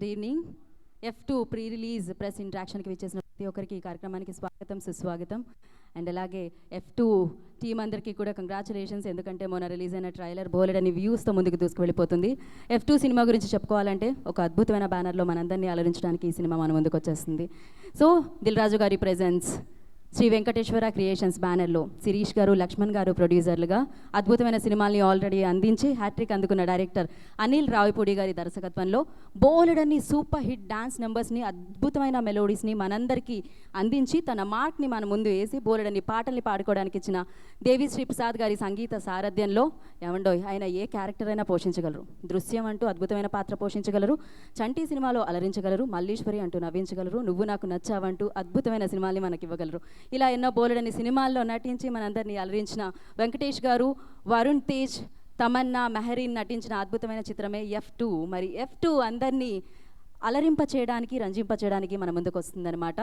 Good evening. F2 pre release press ఇంట్రాక్షన్కి విచ్చేసిన ప్రతి ఒక్కరికి ఈ కార్యక్రమానికి స్వాగతం సుస్వాగతం. అండ్ అలాగే F2 టీమ్ అందరికీ కూడా కంగ్రాచులేషన్స్, ఎందుకంటే మొన్న రిలీజ్ అయిన ట్రైలర్ బోలెడని వ్యూస్తో ముందుకు దూసుకువెళ్ళిపోతుంది. F2 సినిమా గురించి చెప్పుకోవాలంటే ఒక అద్భుతమైన బ్యానర్లో మనందరినీ అలరించడానికి ఈ సినిమా మన ముందుకు వచ్చేస్తుంది. సో దిల్ రాజు గారి ప్రెజెన్స్ శ్రీ వెంకటేశ్వర క్రియేషన్స్ బ్యానర్లో శిరీష్ గారు, లక్ష్మణ్ గారు ప్రొడ్యూసర్లుగా అద్భుతమైన సినిమాల్ని ఆల్రెడీ అందించి హ్యాట్రిక్ అందుకున్న డైరెక్టర్ అనిల్ రావిపూడి గారి దర్శకత్వంలో బోలెడన్ని సూపర్ హిట్ డాన్స్ నెంబర్స్ని, అద్భుతమైన మెలోడీస్ని మనందరికీ అందించి తన మార్క్ని మన ముందు వేసి బోలెడన్ని పాటల్ని పాడుకోవడానికి ఇచ్చిన దేవిశ్రీ ప్రసాద్ గారి సంగీత సారథ్యంలో ఏమండోయ్ ఆయన ఏ క్యారెక్టర్ అయినా పోషించగలరు. దృశ్యం అంటూ అద్భుతమైన పాత్ర పోషించగలరు, చంటి సినిమాలో అలరించగలరు, మల్లీశ్వరి అంటూ నవ్వించగలరు, నువ్వు నాకు నచ్చావంటూ అద్భుతమైన సినిమాల్ని మనకి ఇవ్వగలరు. ఇలా ఎన్నో బోలెడని సినిమాల్లో నటించి మనందరినీ అలరించిన వెంకటేష్ గారు, వరుణ్ తేజ్, తమన్నా, మెహరీన్ నటించిన అద్భుతమైన చిత్రమే F2. మరి F2 అందరినీ అలరింప చేయడానికి, రంజింప చేయడానికి మన ముందుకు వస్తుందన్నమాట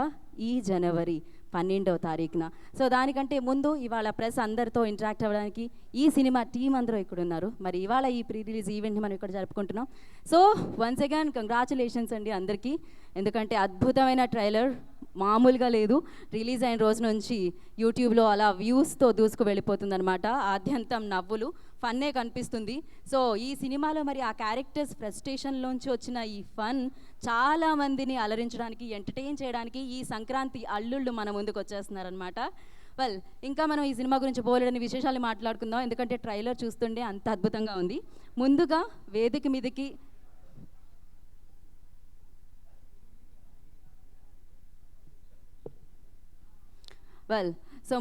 ఈ జనవరి 12వ తారీఖున. సో దానికంటే ముందు ఇవాళ ప్రెస్ అందరితో ఇంటరాక్ట్ అవ్వడానికి ఈ సినిమా టీం అందరూ ఇక్కడ ఉన్నారు. మరి ఇవాళ ఈ ప్రీ రిలీజ్ ఈవెంట్ని మనం ఇక్కడ జరుపుకుంటున్నాం. సో వన్స్ అగైన్ కంగ్రాచులేషన్స్ అండి అందరికీ, ఎందుకంటే అద్భుతమైన ట్రైలర్ మామూలుగా లేదు. రిలీజ్ అయిన రోజు నుంచి యూట్యూబ్లో అలా వ్యూస్తో దూసుకు వెళ్ళిపోతుందనమాట. ఆద్యంతం నవ్వులు, ఫన్నే కనిపిస్తుంది. సో ఈ సినిమాలో మరి ఆ క్యారెక్టర్స్ ఫ్రస్ట్రేషన్లోంచి వచ్చిన ఈ ఫన్ చాలామందిని అలరించడానికి, ఎంటర్టైన్ చేయడానికి ఈ సంక్రాంతి అల్లుళ్ళు మన ముందుకు వచ్చేస్తున్నారనమాట. వెల్, ఇంకా మనం ఈ సినిమా గురించి బోలెడని విశేషాలు మాట్లాడుకుందాం, ఎందుకంటే ట్రైలర్ చూస్తుండే అంత అద్భుతంగా ఉంది. ముందుగా వేదిక మీదకి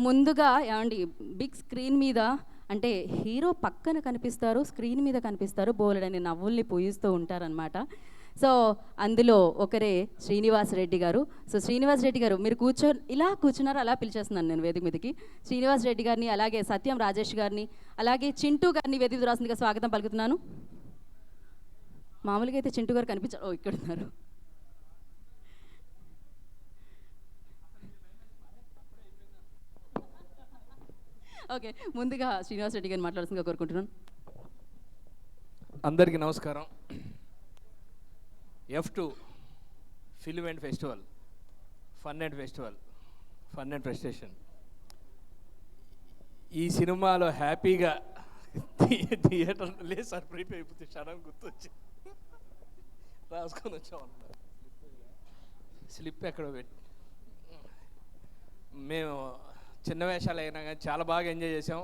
ముందుగా ఏమండి బిగ్ స్క్రీన్ మీద అంటే హీరో పక్కన కనిపిస్తారు, స్క్రీన్ మీద కనిపిస్తారు, బోలెడని నవ్వుల్ని పూయిస్తూ ఉంటారనమాట. సో అందులో ఒకరే శ్రీనివాస్ రెడ్డి గారు. సో శ్రీనివాస్ రెడ్డి గారు మీరు ఇలా కూర్చున్నారు, అలా పిలిచేస్తున్నాను నేను వేదిక మీదకి. శ్రీనివాస్ రెడ్డి గారిని, అలాగే సత్యం రాజేష్ గారిని, అలాగే చింటూ గారిని వేదిక రాసిందిగా స్వాగతం పలుకుతున్నాను. మామూలుగా అయితే చింటూ గారు కనిపించారు, ఇక్కడ ఉన్నారు. ఓకే, ముందుగా శ్రీనివాస్ రెడ్డి గారిని మాట్లాడుతుందిగా కోరుకుంటున్నాను. అందరికీ నమస్కారం. F2 film and festival, fun and festival, fun and frustration. ఈ సినిమాలో హ్యాపీగా థియేటర్ లేదు సార్, ప్రీపే అయిపోతే క్షణం గుర్తొచ్చి రాసుకొని వచ్చామన్నారు. స్లిప్ ఎక్కడో పెట్టి మేము చిన్న వేషాలు అయినా కానీ చాలా బాగా ఎంజాయ్ చేసాం.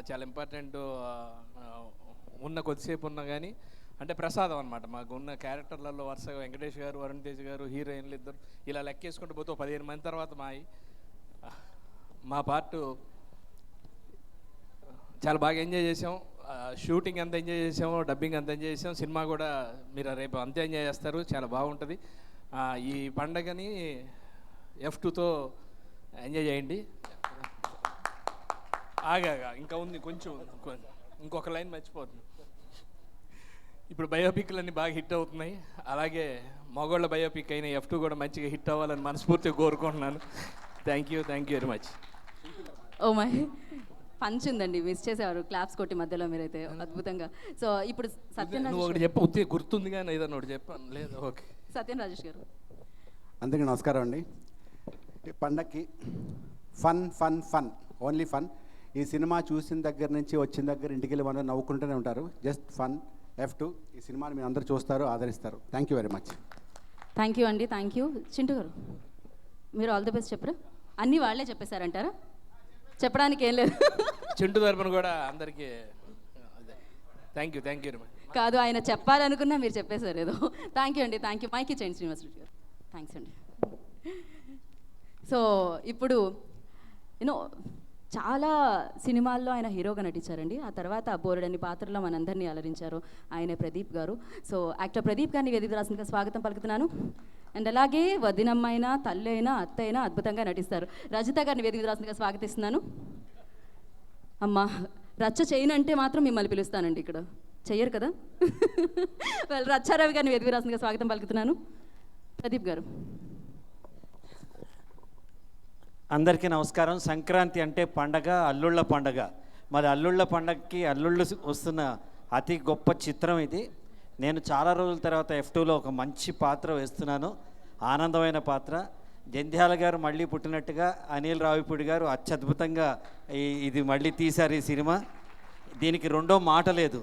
చాలా ఇంపార్టెంట్ ఉన్న కొద్దిసేపు ఉన్నా కానీ అంటే ప్రసాదం అనమాట. మాకు ఉన్న క్యారెక్టర్లలో వరుసగా వెంకటేష్ గారు, వరుణ్ తేజ్ గారు, హీరోయిన్లు ఇద్దరు ఇలా లెక్కేసుకుంటూ పోతే 15 మంది తర్వాత మా పార్ట్ చాలా బాగా ఎంజాయ్ చేసాం. షూటింగ్ అంత ఎంజాయ్ చేసాము, డబ్బింగ్ అంత ఎంజాయ్ చేసాం. సినిమా కూడా మీరు రేపు అంతే ఎంజాయ్ చేస్తారు, చాలా బాగుంటుంది. ఈ పండగని F2తో ఎంజాయ్ చేయండి. ఆగా ఇంకా ఉంది కొంచెం, ఇంకొక లైన్ మర్చిపోతుంది. ఇప్పుడు బయోపిక్లన్నీ బాగా హిట్ అవుతున్నాయి, అలాగే మగోళ్ళ బయోపిక్ అయిన F2 కూడా మంచిగా హిట్ అవ్వాలని మనస్ఫూర్తిగా కోరుకుంటున్నాను. Thank you very much. Oh my punch ఉందండి, మిస్ చేసేవారు క్లాప్స్ కొట్టి మధ్యలో మీరైతే అద్భుతంగా. సో ఇప్పుడు సత్యం నువ్వు ఒకటి చెప్పు, గుర్తుంది కానీ ఏదన్నా ఒకటి చెప్పాను లేదు. ఓకే, సత్యం రాజేష్ గారు. అందరికీ నమస్కారం అండి. ఈ పండక్కి fun fun fun, only fun. ఈ సినిమా చూసిన దగ్గర నుంచి వచ్చిన దగ్గర ఇంటికి వెళ్ళి మనం నవ్వుకుంటూనే ఉంటారు. Just fun. F2 ఈ సినిమాని మీరు అందరూ చూస్తారు, ఆదరిస్తారు. Thank you very much. Thank you అండి, థ్యాంక్ యూ. చింటూ గారు మీరు ఆల్ ది బెస్ట్ చెప్పరా? అన్నీ వాళ్ళే చెప్పేశారంటారా? చెప్పడానికి ఏం లేదు. చింటూ తరపున కూడా అందరికీ థ్యాంక్ యూ వెరీ మచ్. కాదు, ఆయన చెప్పాలనుకున్నా మీరు చెప్పేశారు ఏదో. థ్యాంక్ యూ అండి, థ్యాంక్ యూ. మైక్ ఇచ్చేయండి శ్రీనివాస్ రెడ్డి గారు. థ్యాంక్స్ అండి. సో ఇప్పుడు చాలా సినిమాల్లో ఆయన హీరోగా నటించారండి. ఆ తర్వాత బోలెడన్ని పాత్రలో మనందరినీ అలరించారు ఆయన ప్రదీప్ గారు. సో యాక్టర్ ప్రదీప్ గారిని వేదిక రాసిందిగా స్వాగతం పలుకుతున్నాను. అండ్ అలాగే వదినమ్మైనా, తల్లి అయినా, అత్త అయినా అద్భుతంగా నటిస్తారు. రజిత గారిని వేదిక రాసిందిగా స్వాగతిస్తున్నాను. అమ్మ రచ్చ చేయనంటే మాత్రం మిమ్మల్ని పిలుస్తానండి, ఇక్కడ చెయ్యరు కదా. రచ్చారవి గారిని వేదిక రాసిందిగా స్వాగతం పలుకుతున్నాను. ప్రదీప్ గారు. అందరికీ నమస్కారం. సంక్రాంతి అంటే పండగ, అల్లుళ్ళ పండగ. మరి అల్లుళ్ళ పండగకి అల్లుళ్ళు వస్తున్న అతి గొప్ప చిత్రం ఇది. నేను చాలా రోజుల తర్వాత F2లో ఒక మంచి పాత్ర వేస్తున్నాను, ఆనందమైన పాత్ర. జంధ్యాల గారు మళ్ళీ పుట్టినట్టుగా అనిల్ రావిపూడి గారు అత్యద్భుతంగా ఇది మళ్ళీ తీశారు ఈ సినిమా. దీనికి రెండో మాట లేదు.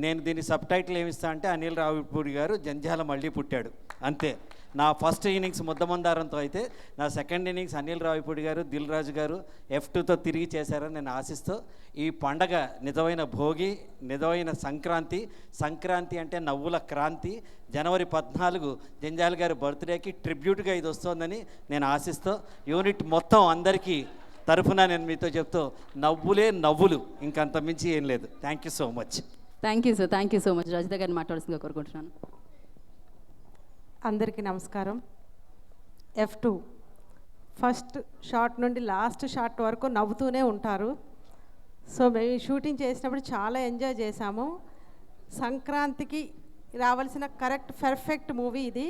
నేను దీని సబ్ టైటిల్ ఏమిస్తా అంటే అనిల్ రావిపూడి గారు జంధ్యాల మళ్ళీ పుట్టాడు, అంతే. నా ఫస్ట్ ఇన్నింగ్స్ ముద్దమందారంతో అయితే నా సెకండ్ ఇన్నింగ్స్ అనిల్ రావిపూడి గారు, దిల్ రాజు గారు F2తో తిరిగి చేశారని నేను ఆశిస్తూ, ఈ పండగ నిజమైన భోగి, నిజమైన సంక్రాంతి. సంక్రాంతి అంటే నవ్వుల క్రాంతి. జనవరి 14 జంధ్యాల గారి బర్త్డేకి ట్రిబ్యూట్గా ఇది వస్తుందని నేను ఆశిస్తూ, యూనిట్ మొత్తం అందరికీ తరఫున నేను మీతో చెప్తూ, నవ్వులే నవ్వులు, ఇంకంత మించి ఏం లేదు. Thank you so much. Thank you sir, thank you so much. Rajitha గారిని మాట్లాడాల్సిందిగా కోరుకుంటున్నాను. అందరికీ నమస్కారం. F2 ఫస్ట్ షాట్ నుండి లాస్ట్ షాట్ వరకు నవ్వుతూనే ఉంటారు. సో మేము షూటింగ్ చేసినప్పుడు చాలా ఎంజాయ్ చేశాము. సంక్రాంతికి రావాల్సిన పర్ఫెక్ట్ మూవీ ఇది.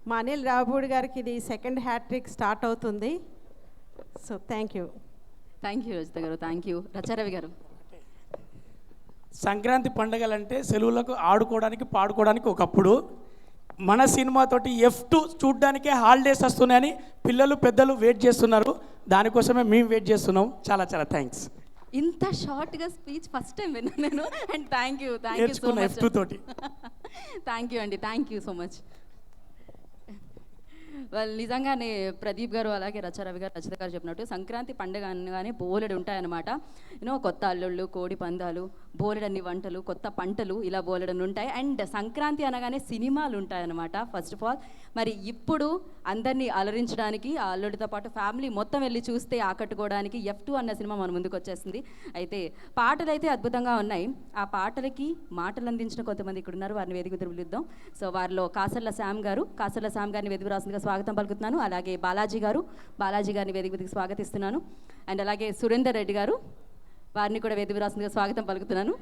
మా అనిల్ రావిపూడి గారికి ఇది సెకండ్ హ్యాట్రిక్ స్టార్ట్ అవుతుంది. సో థ్యాంక్ యూ రజిత గారు, థ్యాంక్ యూ. రచారవి గారు. సంక్రాంతి పండుగలంటే సెలవులకు ఆడుకోవడానికి పాడుకోవడానికి ఒకప్పుడు, మన సినిమాతోటి F2 చూడ్డానికే హాలిడేస్ వస్తున్నాయని పిల్లలు పెద్దలు వెయిట్ చేస్తున్నారు. దానికోసమే మేము వెయిట్ చేస్తున్నాం. చాలా చాలా థ్యాంక్స్. ఇంత షార్ట్గా స్పీచ్ ఫస్ట్ టైం విన్నాను నేను. అండ్ థ్యాంక్ యూ సో నేర్చుకున్న మచ్. F2 తోటి థ్యాంక్ యూ అండి, థ్యాంక్ యూ సో మచ్. వాళ్ళు నిజంగానే ప్రదీప్ గారు అలాగే రచారవి గారు, రచిత గారు చెప్పినట్టు సంక్రాంతి పండుగ అనగానే బోలెడు ఉంటాయన్నమాట. కొత్త అల్లుళ్ళు, కోడి పందాలు, బోలెడన్ని వంటలు, కొత్త పంటలు, ఇలా బోలెడన్ని ఉంటాయి. అండ్ సంక్రాంతి అనగానే సినిమాలు ఉంటాయన్నమాట. ఫస్ట్ ఆఫ్ ఆల్ మరి ఇప్పుడు అందరినీ అలరించడానికి ఆ అల్లుడితో పాటు ఫ్యామిలీ మొత్తం వెళ్ళి చూస్తే ఆకట్టుకోవడానికి F2 అన్న సినిమా మన ముందుకు వచ్చేసింది. అయితే పాటలు అయితే అద్భుతంగా ఉన్నాయి. ఆ పాటలకి మాటలు అందించిన కొంతమంది ఇక్కడ ఉన్నారు, వారిని వేదిక పిలుద్దాం. సో వారిలో కాసర్ల శ్యామ్ గారిని వేదిక రాసిందిగా స్వాగతం పలుకుతున్నాను. అలాగే బాలాజీ గారిని వేదిక స్వాగతిస్తున్నాను. అండ్ అలాగే సురేందర్ రెడ్డి గారు, వారిని కూడా వేదిక రాసిందిగా స్వాగతం పలుకుతున్నాను.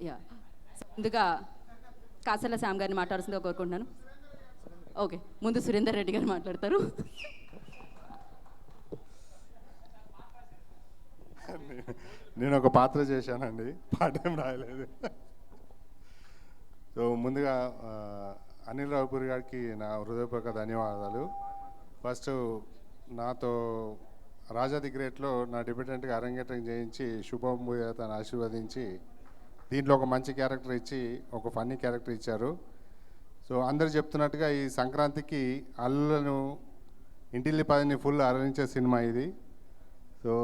యా, ముందుగా కాసర్ల శ్యామ్ గారిని మాట్లాడాల్సిందిగా కోరుకుంటున్నాను. ఓకే, ముందు సురేందర్ రెడ్డి గారు మాట్లాడతారు. నేను ఒక పాత్ర చేశానండి, పాట ఏం రాయలేదు. సో ముందుగా అనిల్ రావిపూడి గారికి నా హృదయపూర్వక ధన్యవాదాలు. ఫస్ట్ నాతో రాజా ది గ్రేట్లో నా డిబెటెంట్గా అరంగేట్రం చేయించి శుభం తను ఆశీర్వదించి దీంట్లో ఒక మంచి క్యారెక్టర్ ఇచ్చి ఒక ఫన్నీ క్యారెక్టర్ ఇచ్చారు. సో అందరు చెప్తున్నట్టుగా ఈ సంక్రాంతికి అల్లులను ఇంటిల్లి పదిని ఫుల్ అలరించే సినిమా ఇది. సో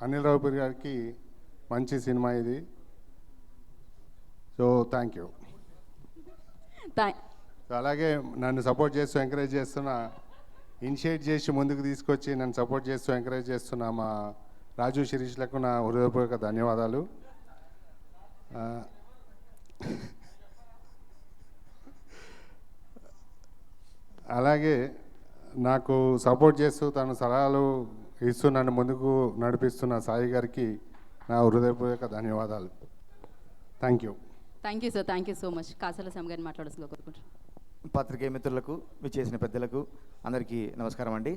అనిల్ రావిపూడి గారికి మంచి సినిమా ఇది. So thank you. సో అలాగే నన్ను సపోర్ట్ చేస్తూ ఎంకరేజ్ చేస్తున్న, ఇనిషియేట్ చేసి ముందుకు తీసుకొచ్చి నన్ను సపోర్ట్ చేస్తూ ఎంకరేజ్ చేస్తున్న మా రాజు శిరీష్లకు నా హృదయపూర్వక ధన్యవాదాలు. అలాగే నాకు సపోర్ట్ చేస్తూ తన సలహాలు ఇస్తూ నన్ను ముందుకు నడిపిస్తున్న సాయి గారికి నా హృదయపూర్వక ధన్యవాదాలు. Thank you sir, thank you so much. Kasarla Shyam గారిని మాట్లాడాల్సిందిగా కోరుకుంటున్నాను. పాత్రికేయ మిత్రులకు, విచ్చేసిన పెద్దలకు అందరికీ నమస్కారం అండి.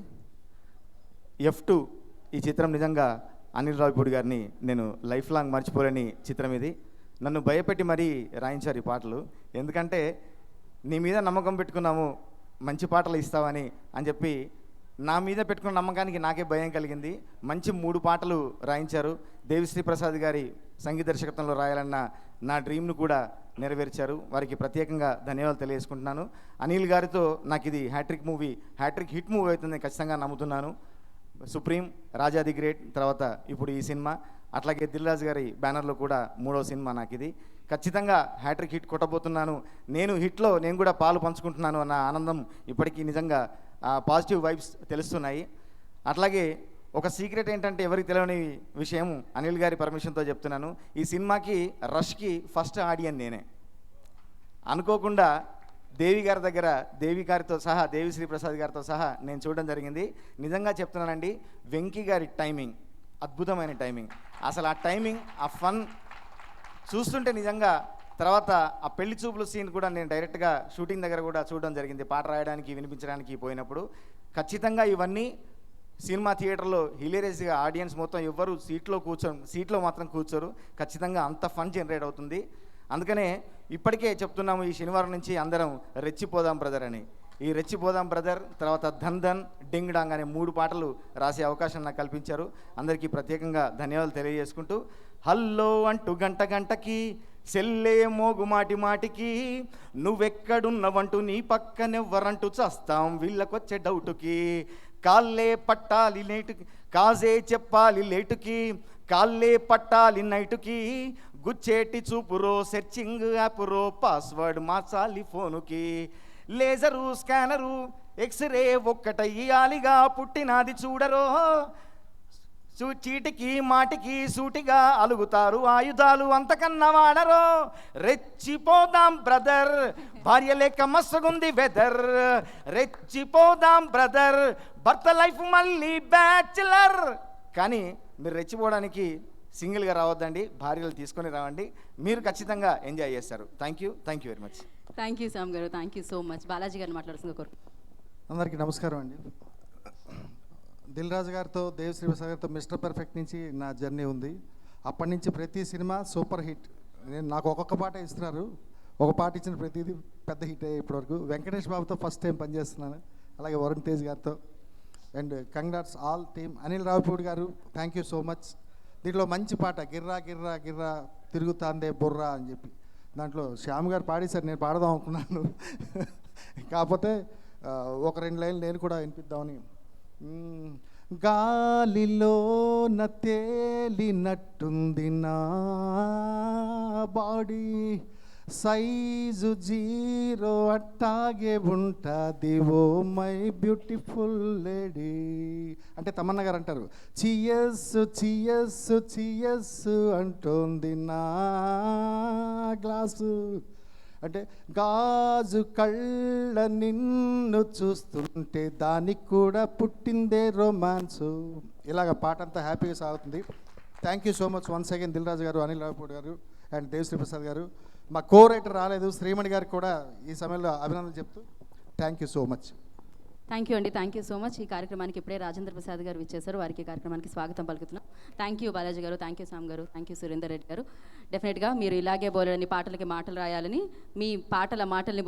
F2 ఈ చిత్రం నిజంగా అనిల్ రావిపూడి గారిని నేను లైఫ్ లాంగ్ మర్చిపోలేని చిత్రం ఇది. నన్ను భయపెట్టి మరీ రాయించారు ఈ పాటలు. ఎందుకంటే నీ మీద నమ్మకం పెట్టుకున్నాము, మంచి పాటలు ఇస్తావని అని చెప్పి నా మీద పెట్టుకున్న నమ్మకానికి నాకే భయం కలిగింది. మంచి 3 పాటలు రాయించారు. దేవిశ్రీ ప్రసాద్ గారి సంగీత దర్శకత్వంలో రాయాలన్న నా డ్రీమ్ను కూడా నెరవేర్చారు. వారికి ప్రత్యేకంగా ధన్యవాదాలు తెలియజేసుకుంటున్నాను. అనిల్ గారితో నాకు ఇది హ్యాట్రిక్ హిట్ మూవీ అవుతుందని ఖచ్చితంగా నమ్ముతున్నాను. సుప్రీం, రాజా ది గ్రేట్, తర్వాత ఇప్పుడు ఈ సినిమా, అట్లాగే దిల్ రాజు గారి బ్యానర్లో కూడా 3వ సినిమా నాకు ఇది. ఖచ్చితంగా హ్యాట్రిక్ హిట్ కొట్టబోతున్నాను. హిట్లో నేను కూడా పాలు పంచుకుంటున్నాను అన్న ఆనందం ఇప్పటికీ నిజంగా పాజిటివ్ వైబ్స్ తెలుస్తున్నాయి. అట్లాగే ఒక సీక్రెట్ ఏంటంటే ఎవరికి తెలియని విషయం, అనిల్ గారి పర్మిషన్తో చెప్తున్నాను. ఈ సినిమాకి రష్కి ఫస్ట్ ఆడియన్ నేనే. అనుకోకుండా దేవి గారి దగ్గర దేవిశ్రీ ప్రసాద్ గారితో సహా నేను చూడడం జరిగింది. నిజంగా చెప్తున్నానండి, వెంకీ గారి టైమింగ్ అద్భుతమైన టైమింగ్. అసలు ఆ టైమింగ్, ఆ ఫన్ చూస్తుంటే నిజంగా తర్వాత ఆ పెళ్లి చూపుల సీన్ కూడా నేను డైరెక్ట్గా షూటింగ్ దగ్గర కూడా చూడడం జరిగింది. పాట రాయడానికి, వినిపించడానికి పోయినప్పుడు ఖచ్చితంగా ఇవన్నీ సినిమా థియేటర్లో హిలేరియస్గా ఆడియన్స్ మొత్తం ఎవ్వరు సీట్లో మాత్రం కూర్చోరు. ఖచ్చితంగా అంత ఫన్ జనరేట్ అవుతుంది. అందుకనే ఇప్పటికే చెప్తున్నాము, ఈ శనివారం నుంచి అందరం రెచ్చిపోదాం బ్రదర్ అని. ఈ రెచ్చిపోదాం బ్రదర్ తర్వాత ధన్ ధన్ డింగ్ డాంగ్ అనే 3 పాటలు రాసే అవకాశం నాకు కల్పించారు. అందరికీ ప్రత్యేకంగా ధన్యవాదాలు తెలియజేసుకుంటూ, హల్లో అంటూ గంట గంటకి సెల్లే మోగు మాటి మాటికి నువ్వెక్కడున్నవంటూ నీ పక్కనెవ్వరంటూ చస్తాం వీళ్ళకొచ్చే డౌటుకి, కాళ్ళే పట్టాలి లేటుకి కాజే చెప్పాలి లేటుకి, కాళ్ళే పట్టాలి నైటుకి గుచ్చేటి చూపురో సెర్చింగ్ యాపురో పాస్వర్డ్ మార్చాలి ఫోనుకి, లేజరు స్కానరు ఎక్స్రే ఒక్కటయ్యాలిగా పుట్టినాది చూడరో, చీటికి మాటికి సూటిగా అలుగుతారు ఆయుధాలు అంతకన్నా వాడరో, రెచ్చిపోదాం బ్రదర్ భార్య లేక మస్తుగుంది వెదర్, రెచ్చిపోదాం బ్రదర్ భర్త లైఫ్ మళ్ళీ బ్యాచులర్. కానీ మీరు రెచ్చిపోవడానికి సింగిల్గా రావద్దండి, భార్యలు తీసుకొని రావండి, మీరు ఖచ్చితంగా ఎంజాయ్ చేస్తారు. Thank you very much. Thank you Shyam గారు, thank you so much. Balaji గారిని మాట్లాడుతుంది కోరు. అందరికీ నమస్కారం అండి. దిల్ రాజు గారితో, దేవిశ్రీ ప్రసాద్ గారితో మిస్టర్ పర్ఫెక్ట్ నుంచి నా జర్నీ ఉంది. అప్పటి నుంచి ప్రతి సినిమా సూపర్ హిట్. నాకు ఒక్కొక్క పాట ఇస్తున్నారు, ఒక పాట ఇచ్చిన ప్రతిదీ పెద్ద హిట్ అయ్యే ఇప్పటివరకు. వెంకటేష్ బాబుతో ఫస్ట్ టైం పనిచేస్తున్నాను, అలాగే వరుణ్ తేజ్ గారితో. And congrats all team. Anil Ravipudi గారు థ్యాంక్ యూ సో మచ్. దీంట్లో మంచి పాట గిర్రా గిర్రా గిర్రా తిరుగుతాందే బుర్రా అని చెప్పి దాంట్లో శ్యామ్ గారు పాడేశారు, నేను పాడదాం అనుకున్నాను. కాకపోతే ఒక 2 లైన్లు నేను కూడా వినిపిద్దామని. గాలిలో తేలినట్టుంది నా బాడీ, సైజు 0 అట్టాగే ఉంటుంది ఓ మై బ్యూటిఫుల్ లేడీ అంటే తమన్నా గారు అంటారు, చియస్సు చియస్సు చియస్సు అంటోంది నా గ్లాసు అంటే, గాజు కళ్ళ నిన్ను చూస్తుంటే దానికి కూడా పుట్టిందే రొమాన్సు. ఇలాగ పాట అంతా హ్యాపీగా సాగుతుంది. Thank you so much once again Dil Raju గారు, అనిల్ రావిపూడి గారు అండ్ దేవిశ్రీ ప్రసాద్ గారు. మా కో రైటర్ రాలేదు శ్రీమణి గారికి కూడా ఈ సమయంలో అభినందనలు చెప్తూ thank you so much. Thank you అండి, థ్యాంక్ యూ సో మచ్. ఈ కార్యక్రమానికి ఇప్పుడే రాజేంద్ర ప్రసాద్ గారు విచ్చేశారు, వారికి ఈ కార్యక్రమానికి స్వాగతం పలుకుతున్నాం. థ్యాంక్ యూ బాలాజీ గారు, థ్యాంక్ యూ శ్యామ్ గారు, థ్యాంక్ యూ సురేందర్ రెడ్డి గారు. డెఫినెట్గా మీరు ఇలాగే బోలెడని పాటలకి మాటలు రాయాలని, మీ మాటల్ని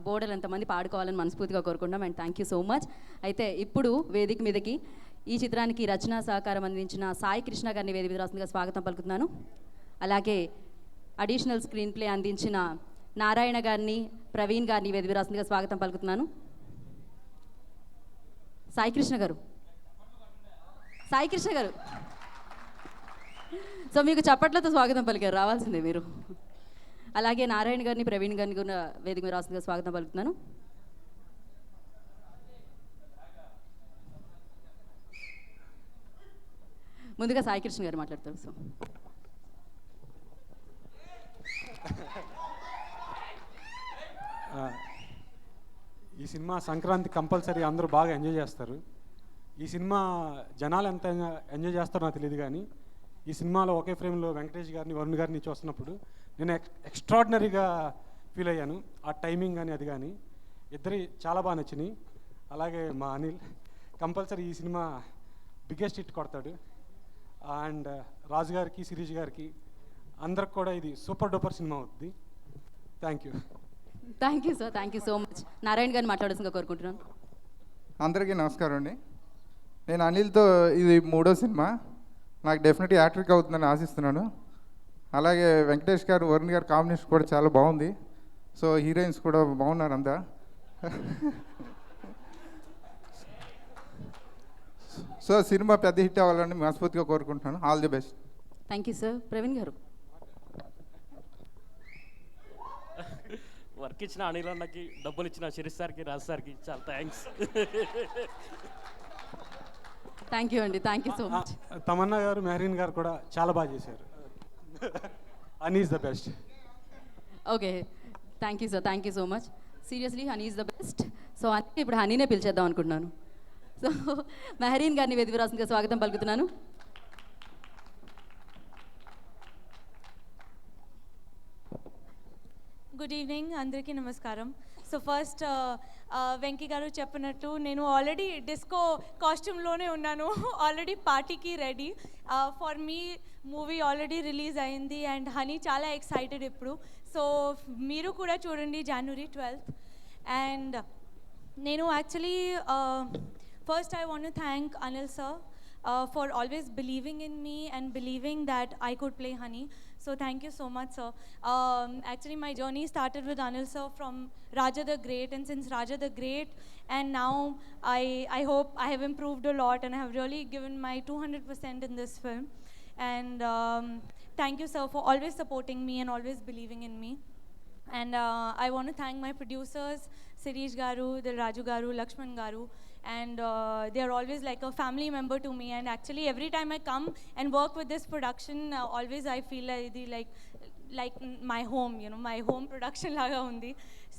బోర్డలు ఎంతమంది పాడుకోవాలని మనస్ఫూర్తిగా కోరుకుంటాం. And thank you so much. అయితే ఇప్పుడు వేదిక మీదకి ఈ చిత్రానికి రచనా సహకారం అందించిన సాయి కృష్ణ గారిని వేదిక మీద రాస్తుందిగా స్వాగతం పలుకుతున్నాను. అలాగే అడిషనల్ స్క్రీన్ ప్లే అందించిన నారాయణ గారిని, ప్రవీణ్ గారిని వేదిక మీద రాస్తుందిగా స్వాగతం పలుకుతున్నాను. సాయి కృష్ణ గారు సో మీకు చప్పట్లతో స్వాగతం పలికారు, రావాల్సిందే మీరు. అలాగే నారాయణ గారిని, ప్రవీణ్ గారిని కూడా వేదిక మీద రాస్తుందిగా స్వాగతం పలుకుతున్నాను. ముందుగా సాయి కృష్ణ గారు మాట్లాడతారు. సో ఈ సినిమా సంక్రాంతి కంపల్సరీ అందరూ బాగా ఎంజాయ్ చేస్తారు. ఈ సినిమా జనాలు ఎంత ఎంజాయ్ చేస్తారో నాకు తెలియదు, కానీ ఈ సినిమాలో ఒకే ఫ్రేమ్లో వెంకటేష్ గారిని, వరుణ్ గారిని చూస్తున్నప్పుడు నేను ఎక్స్ట్రాడినరీగా ఫీల్ అయ్యాను. ఆ టైమింగ్ కానీ అది కానీ ఇద్దరి చాలా బాగా నచ్చినాయి. అలాగే మా అనిల్ కంపల్సరీ ఈ సినిమా బిగ్గెస్ట్ హిట్ కొడతాడు. అండ్ రాజు గారికి, శిరీష్ గారికి అందరికి కూడా ఇది సూపర్ డూపర్ సినిమా అవుతుంది. Thank you. Thank you sir, thank you so much. Narayana గారిని మాట్లాడాల్సిందిగా కోరుకుంటున్నాను. అందరికీ నమస్కారం అండి. నేను అనిల్తో ఇది 3వ సినిమా, నాకు డెఫినెట్గా యాక్టర్కి అవుతుందని ఆశిస్తున్నాను. అలాగే వెంకటేష్ గారు, వరుణ్ గారు కాంబినేషన్ కూడా చాలా బాగుంది. సో హీరోయిన్స్ కూడా బాగున్నారు అంతా. సో సినిమా పెద్ద హిట్ అవ్వాలని మనస్ఫూర్తిగా కోరుకుంటున్నాను. All the best. Thank you sir. Praveen గారు. వర్క్ ఇచ్చిన అనిల్ అన్నకి, డబ్బులు ఇచ్చిన శిరీష్ సార్కి, రాజు సార్కి చాలా థ్యాంక్స్. థ్యాంక్ యూ అండి, thank you so much. Tamannaah గారు, మెహరీన్ గారు కూడా చాలా బాగా చేశారు. Honey is the best. Okay, thank you sir, thank you so much. Seriously honey is the best. So అందుకే ఇప్పుడు హనీనే పిలిచేద్దాం అనుకుంటున్నాను. సో మెహరీన్ గారిని వేదిక రాసిందిగా స్వాగతం పలుకుతున్నాను. గుడ్ ఈవినింగ్, అందరికీ నమస్కారం. సో ఫస్ట్ వెంకీ గారు చెప్పినట్టు నేను ఆల్రెడీ డిస్కో కాస్ట్యూమ్లోనే ఉన్నాను, ఆల్రెడీ పార్టీకి ready. For me movie already release అయింది అండ్ హనీ చాలా ఎక్సైటెడ్ ఇప్పుడు. సో మీరు కూడా చూడండి January 12th. అండ్ నేను actually first I want to thank Anil sir for always believing in me and believing that I could play Honey. So thank you so much, sir. Actually, my journey started with Anil sir from Raja the Great, and since Raja the Great, and now I hope I have improved a lot, and I have really given my 200% in this film. And thank you, sir, for always supporting me and always believing in me. And I want to thank my producers, Sirish Garu, Dil Raju Garu, Lakshman Garu, and they are always like a family member to me. And actually, every time I come and work with this production, always I feel like my home, you know, my home production laga undi.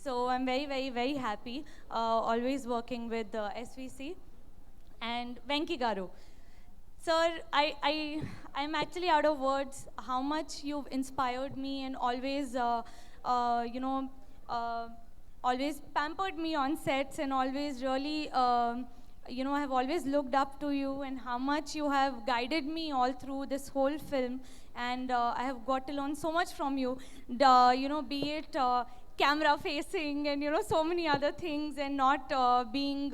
So I'm very, very, very happy always working with SVC. And Venki Garu. Sir, I'm actually out of words how much you've inspired me and always, always pampered me on sets and always really, I have always looked up to you and how much you have guided me all through this whole film. And I have got to learn so much from you, be it camera facing and, so many other things, and not being...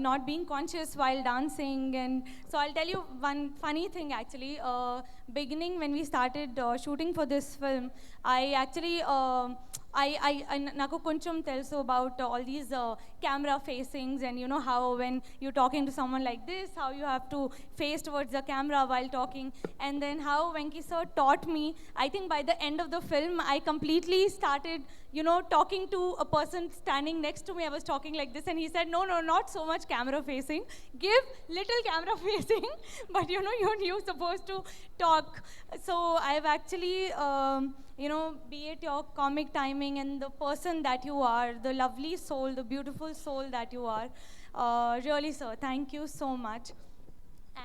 not being conscious while dancing. And so I'll tell you one funny thing actually. Beginning when we started shooting for this film, I actually నాకు కొంచెం తెలుసు about all these camera facings, and how when you're talking to someone like this, how you have to face towards the camera while talking, and then how Venki sir taught me. I think by the end of the film, I completely started talking to a person standing next to me. I was talking like this, and he said, no, not so much camera facing, give little camera facing, but you're supposed to talk. So I've actually be it your comic timing and the person that you are, the lovely soul, the beautiful soul that you are, really sir, thank you so much.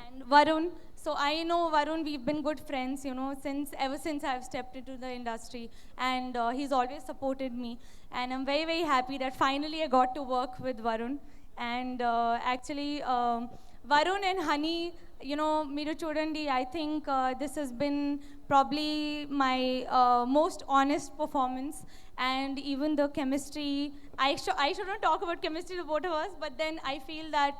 And Varun, so I know Varun, we've been good friends, ever since I've stepped into the industry, and he's always supported me, and I'm very, very happy that finally I got to work with Varun. And actually, Varun and Honey, Miru Chudandi, I think this has been probably my most honest performance, and even the chemistry. I shouldn't talk about chemistry to both of us, but then I feel that,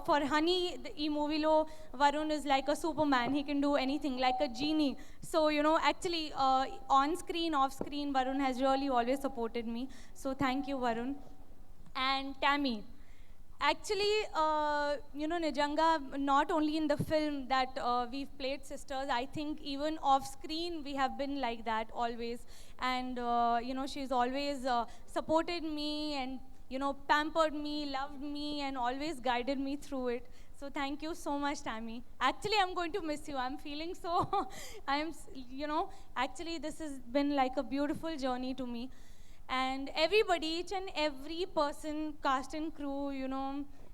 for Honey, the movie lo, Varun is like a Superman. He can do anything, like a genie. So, actually, on screen, off screen, Varun has really always supported me. So, thank you, Varun. And Tammy. Actually, Nijanga, not only in the film that we've played sisters, I think even off screen we have been like that always. And, she's always supported me and, pampered me, loved me, and always guided me through it. So thank you so much, Tammy. Actually, I'm going to miss you. I'm feeling so, actually this has been like a beautiful journey to me. And everybody, each and every person, cast and crew,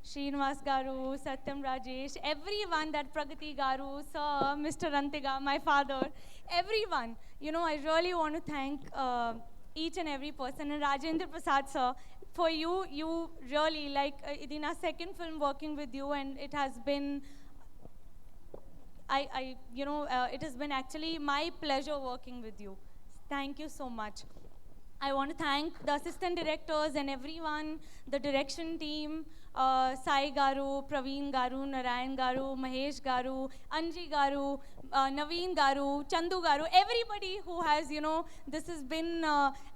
Srinivas Garu, Satyam Rajesh, everyone, that Pragati Garu, sir, Mr. Rantiga, my father, everyone, I really want to thank each and every person. And Rajendra Prasad, sir, for you really, like, it is our second film working with you, and it has been, it has been actually my pleasure working with you. Thank you so much. I want to thank the assistant directors and everyone, the direction team, Sai Garu, Praveen Garu, Narayan Garu, Mahesh Garu, Anji Garu, Naveen Garu, Chandu Garu, everybody who has, this has been,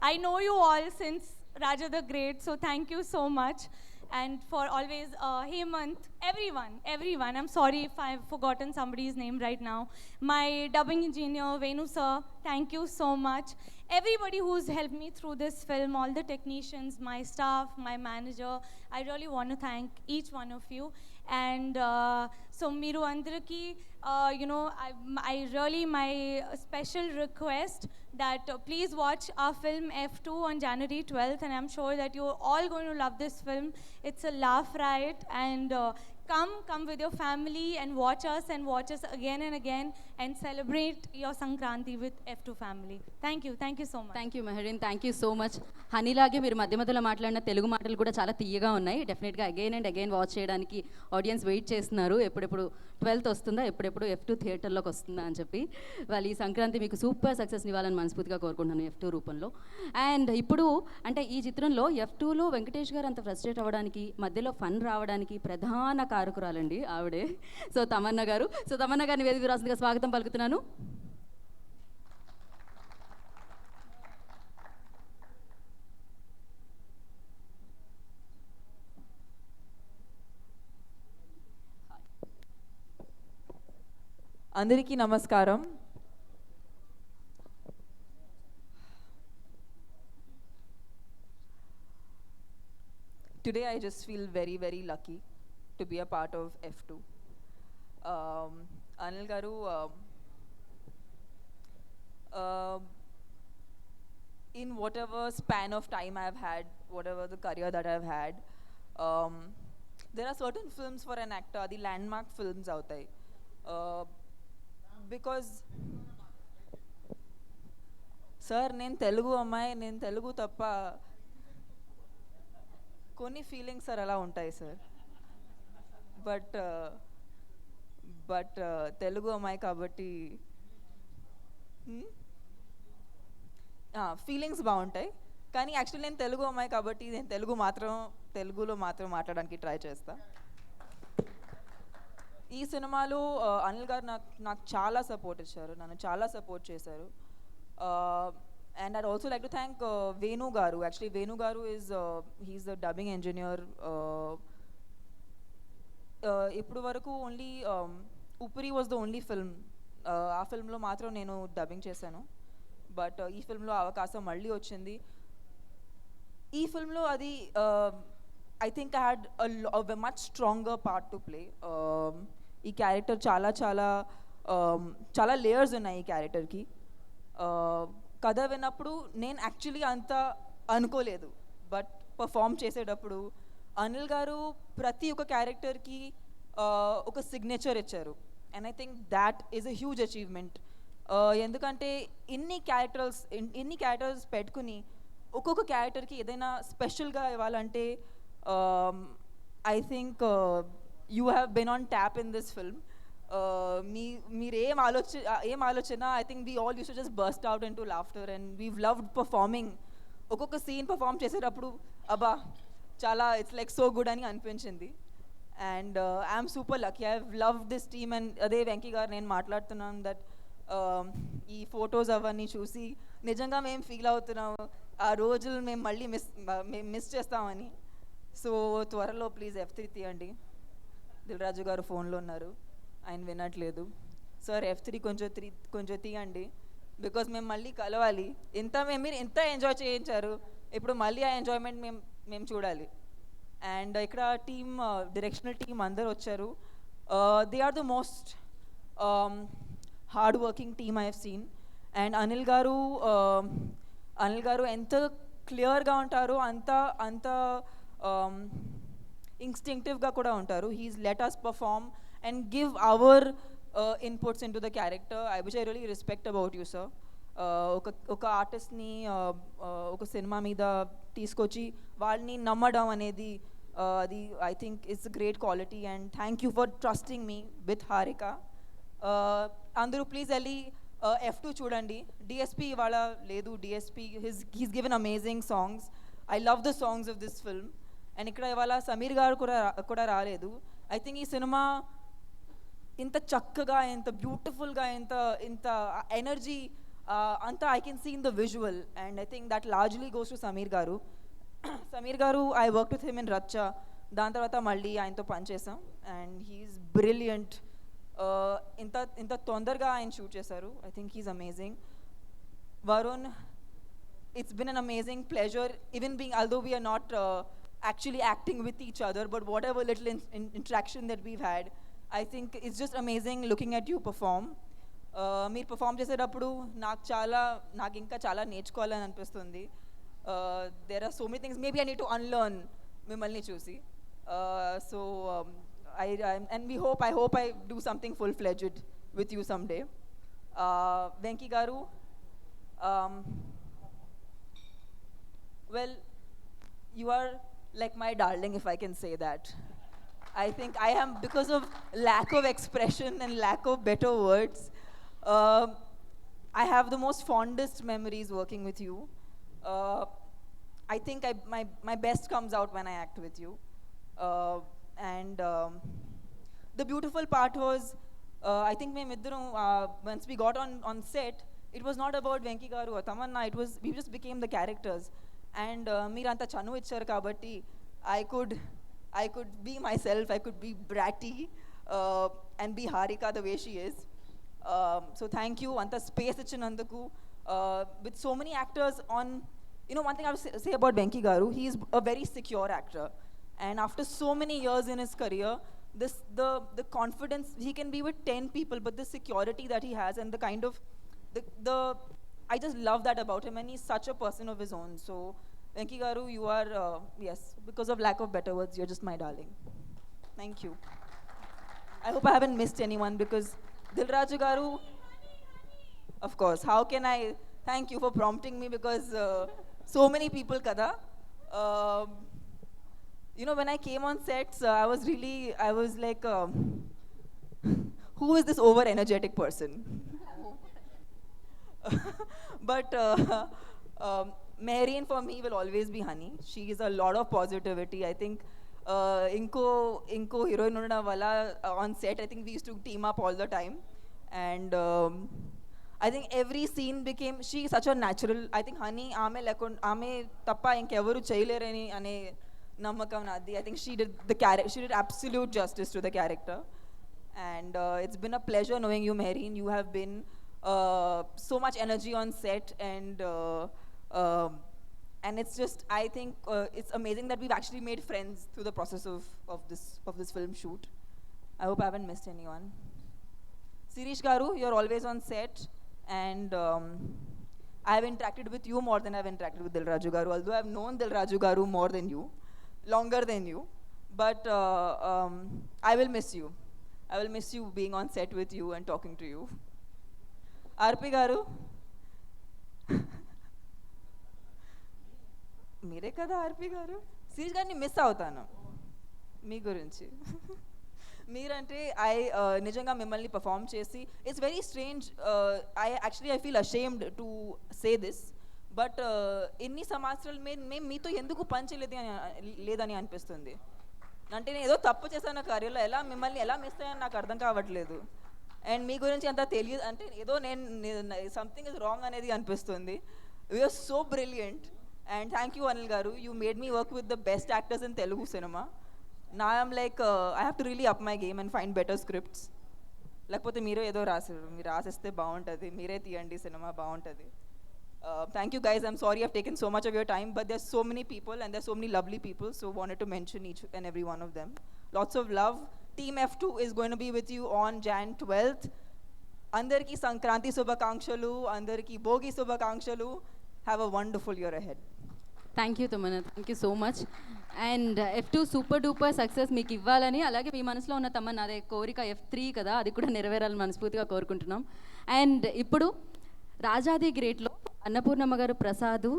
I know you all since Raja the Great, so thank you so much. And for always Hemant, everyone. I'm sorry if I've forgotten somebody's name right now. My dubbing engineer, Venu sir, thank you so much. Everybody who's helped me through this film, all the technicians, my staff, my manager, I really want to thank each one of you. And so Miru Andraki, I really, my special request that please watch our film F2 on January 12th, and I'm sure that you're all going to love this film. It's a laugh riot, and come with your family and watch us again and again and celebrate your Sankranti with F2 family. Thank you so much. Thank you Mehreen, thank you so much. హనీలాగే మీరు మధ్య మధ్యలో మాట్లాడిన తెలుగు మాటలు కూడా చాలా తీయగా ఉన్నాయి. డెఫినెట్గా అగైన్ అండ్ అగైన్ వాచ్ చేయడానికి ఆడియన్స్ వెయిట్ చేస్తున్నారు. ఎప్పుడెప్పుడు 12th వస్తుందా, ఎప్పుడెప్పుడు F2 థియేటర్లోకి వస్తుందా అని చెప్పి. వాళ్ళు ఈ సంక్రాంతి మీకు సూపర్ సక్సెస్ని ఇవ్వాలని మనస్ఫూర్తిగా కోరుకుంటున్నాను F2 రూపంలో. అండ్ ఇప్పుడు అంటే ఈ చిత్రంలో F2లో వెంకటేష్ గారు అంత ఫ్రస్ట్రేట్ అవ్వడానికి, మధ్యలో ఫన్ రావడానికి ప్రధాన కారకురాలండి ఆవిడే. సో తమన్నా గారు, తమన్నా గారిని వేదిక రాసిందిగా స్వాగతం పలుకుతున్నాను. అందరికీ నమస్కారం. Today I just feel very, very lucky to be a part of F2. Anil garu, in whatever span of time I've had, whatever the career that I've had, there are certain films for an actor, the landmark films out there. Because sir నేను తెలుగు అమ్మాయి, నేను తెలుగు తప్ప కొన్ని feelings sir అలా ఉంటాయి sir. But Telugu అమ్మాయి కాబట్టి feelings బాగుంటాయి. కానీ యాక్చువల్లీ నేను తెలుగు అమ్మాయి కాబట్టి నేను తెలుగులో మాత్రం మాట్లాడడానికి ట్రై చేస్తా. ఈ సినిమాలో అనిల్ గారు నాకు చాలా సపోర్ట్ ఇచ్చారు, నన్ను చాలా సపోర్ట్ చేశారు. And I'd also like to thank Venu Garu. Actually, Venu Garu he's a dubbing engineer. Ippudu varaku only Upuri was the only film. ఆ ఫిల్మ్లో మాత్రం నేను డబ్బింగ్ చేశాను. బట్ ఈ ఫిల్మ్లో అవకాశం మళ్ళీ వచ్చింది. ఈ ఫిల్మ్లో అది I think I had a much stronger part to play. ఈ క్యారెక్టర్ చాలా లేయర్స్ ఉన్నాయి ఈ క్యారెక్టర్కి. కథ విన్నప్పుడు నేను యాక్చువల్లీ అంత అనుకోలేదు, బట్ పర్ఫామ్ చేసేటప్పుడు అనిల్ గారు ప్రతి ఒక్క క్యారెక్టర్కి ఒక సిగ్నేచర్ ఇచ్చారు. And I think that is a huge achievement. ఎందుకంటే ఇన్ని క్యారెక్టర్స్ పెట్టుకుని ఒక్కొక్క క్యారెక్టర్కి ఏదైనా స్పెషల్గా ఇవ్వాలంటే I think you have Ben on tap in this film. మీరు ఏం ఆలోచన I think we all use to just burst out in to laughter and weave loved performing. ఒక్కొక్క సీన్ పర్ఫామ్ చేసేటప్పుడు అబ్బా చాలా ఇట్స్ లైక్ సో గుడ్ అని అనిపించింది. And I'm super lucky, I have loved this team. And అదే వెంకీ గారు నేను మాట్లాడుతున్నాను దట్ ఈ ఫొటోస్ అవన్నీ చూసి నిజంగా మేము ఫీల్ అవుతున్నాము ఆ రోజులు మేము మళ్ళీ మిస్ చేస్తామని. సో త్వరలో ప్లీజ్ F3 తీయండి. దిల్ రాజు గారు ఫోన్లో ఉన్నారు, ఆయన వినట్లేదు. సార్ F3 కొంచెం తీయండి, బికాజ్ మేము మళ్ళీ కలవాలి. మీరు ఎంత ఎంజాయ్ చేయించారు, ఇప్పుడు మళ్ళీ ఆ ఎంజాయ్మెంట్ మేము చూడాలి. అండ్ ఇక్కడ టీమ్ డైరెక్షనల్ టీమ్ అందరు వచ్చారు. They are the most hard working team I have seen. And Anil గారు ఎంత క్లియర్గా ఉంటారో అంత ఇన్స్టింక్టివ్గా కూడా ఉంటారు. He's let us perform and give our inputs into the character, which I really respect about you, sir. ఒక ఆర్టిస్ట్ని ఒక సినిమా మీద తీసుకొచ్చి వాళ్ళని నమ్మడం అనేది అది I think it's great quality. And thank you for trusting me with Harika. అందరూ ప్లీజ్ వెళ్ళి F2 చూడండి. డిఎస్పి ఇవాళ లేదు, DSP he's given amazing songs. I love the songs of this film. And ఇక్కడ ఇవాళ సమీర్ గారు కూడా రాలేదు. ఐ థింక్ ఈ సినిమా ఇంత చక్కగా, ఇంత బ్యూటిఫుల్గా, ఇంత ఎనర్జీ అంతా I can see in the visual. And I think that largely goes to Sameer గారు. I work with him in Racha. దాని తర్వాత మళ్ళీ ఆయనతో పనిచేసాం. And he's brilliant. ఇంత తొందరగా ఆయన షూట్ చేశారు. I think he's amazing. Varun, it's been an amazing pleasure, even being, although we are not actually acting with each other, but whatever little interaction that we've had, I think it's just amazing looking at you perform. మీరు perform చేసేటప్పుడు నాకు ఇంకా చాలా నేర్చుకోవాలని అనిపిస్తుంది. there are so many things maybe I need to unlearn మిమ్మల్ని చూసి. So and I hope I do something full-fledged with you someday. Venki Garu, well, you are like my darling, if I can say that. I think I am, because of lack of expression and lack of better words, I have the most fondest memories working with you. I think my best comes out when I act with you. And the beautiful part was, I think once we got on set, it was not about Venki Garu or Tamanna, we just became the characters. And meeranta chanu ichcharu kabatti, I could be myself, I could be bratty, and be Harika the way she is. So thank you, anta space ichinanduku. With so many actors on, one thing I would say about Venki Garu, he is a very secure actor. And after so many years in his career, the confidence, he can be with 10 people, but the security that he has and the kind of, I just love that about him, and he's such a person of his own. So, Venki Garu, you are, yes, because of lack of better words, you're just my darling. Thank you. I hope I haven't missed anyone, because Dilraju Garu, of course, how can I, thank you for prompting me, because so many people, kada. When I came on sets, I was like, who is this over-energetic person? But Mehreen for me will always be honey. She is a lot of positivity. I think inko heroine undana wala on set, I think we used to team up all the time. And I think every scene became, she is such a natural. I think honey, ame tappa inkevaru cheyalerani ane nammakam nadi. I think she did absolute justice to the character. And it's been a pleasure knowing you, Mehreen. You have been so much energy on set, and it's just, I think it's amazing that we've actually made friends through the process of this film shoot. I hope I haven't missed anyone. Sirish Garu, you're always on set, and I've interacted with you more than I've interacted with Dilraju Garu, although I've known Dilraju Garu more than you, longer than you. But I will miss you. I will miss you being on set with you and talking to you. RP Garu, మీరే కదా ఆర్పి గారు. Series గారిని miss అవుతాను మీ గురించి. మీరంటే నిజంగా మిమ్మల్ని perform చేసి, it's very strange. I feel ashamed to say this, but ఎన్ని సంవత్సరాలు మేము మీతో ఎందుకు లేదని అనిపిస్తుంది. అంటే నేను ఏదో తప్పు చేశాను కార్యంలో, మిమ్మల్ని ఎలా మిస్ అయ్యాను నాకు అర్థం కావట్లేదు. అండ్ మీ గురించి అంతా తెలియదు, అంటే ఏదో నేను సంథింగ్ ఇస్ రాంగ్ అనేది అనిపిస్తుంది. We are so brilliant. And thank you, Anil Garu. You made me work with the best actors in Telugu cinema. Now I'm like, I have to really up my game and find better scripts. లేకపోతే మీరే ఏదో రాసారు, మీరు రాసేస్తే బాగుంటుంది, మీరే తీయండి cinema బాగుంటుంది. Thank you guys. I'm sorry I've taken so much of your time, but there's so many people and there's so many lovely people, so wanted to mention each and every one of them. Lots of love. Team F2 is going to be with you on Jan 12th. Andarki Sankranti Subhakankshalu, Andarki Bogi Subhakankshalu. Have a wonderful year ahead. Thank you Tamannaah, thank you so much. And F2 super duper success మీకు ఇవ్వాలని, అలాగే మీ మనసులో ఉన్న తమన్నా అదే కోరిక F3 కదా, అది కూడా నెరవేరాలని మనస్ఫూర్తిగా కోరుకుంటున్నాం. అండ్ ఇప్పుడు రాజాది గ్రేట్లో అన్నపూర్ణమ్మ గారు ప్రసాదు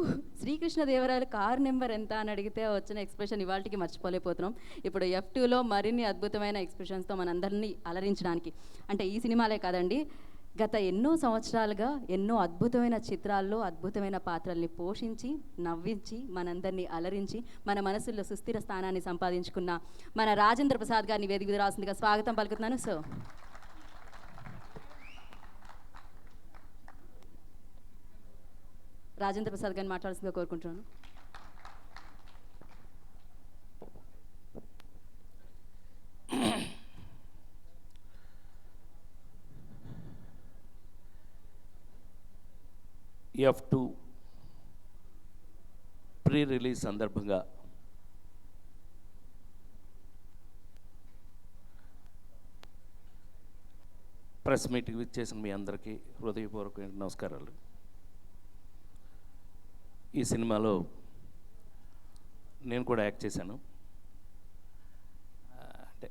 శ్రీకృష్ణదేవరాయలు కార్ నెంబర్ ఎంత అని అడిగితే వచ్చిన ఎక్స్ప్రెషన్ ఇవాళకి మర్చిపోలేకపోతున్నాం. ఇప్పుడు F2లో మరిన్ని అద్భుతమైన ఎక్స్ప్రెషన్స్తో మనందరినీ అలరించడానికి, అంటే ఈ సినిమాలే కాదండి, గత ఎన్నో సంవత్సరాలుగా ఎన్నో అద్భుతమైన చిత్రాల్లో అద్భుతమైన పాత్రల్ని పోషించి నవ్వించి మనందరినీ అలరించి మన మనసుల్లో సుస్థిర స్థానాన్ని సంపాదించుకున్న మన రాజేంద్ర ప్రసాద్ గారిని వేదిక మీద రావాల్సిందిగా స్వాగతం పలుకుతున్నాను. సో రాజేంద్ర ప్రసాద్ గారిని మాట్లాడాల్సిందిగా కోరుకుంటున్నాను. F2 ప్రీ-రిలీజ్ సందర్భంగా ప్రెస్ మీట్కి ఇచ్చేసిన మీ అందరికీ హృదయపూర్వకమైన నమస్కారాలు. ఈ సినిమాలో నేను కూడా యాక్ట్ చేశాను. అంటే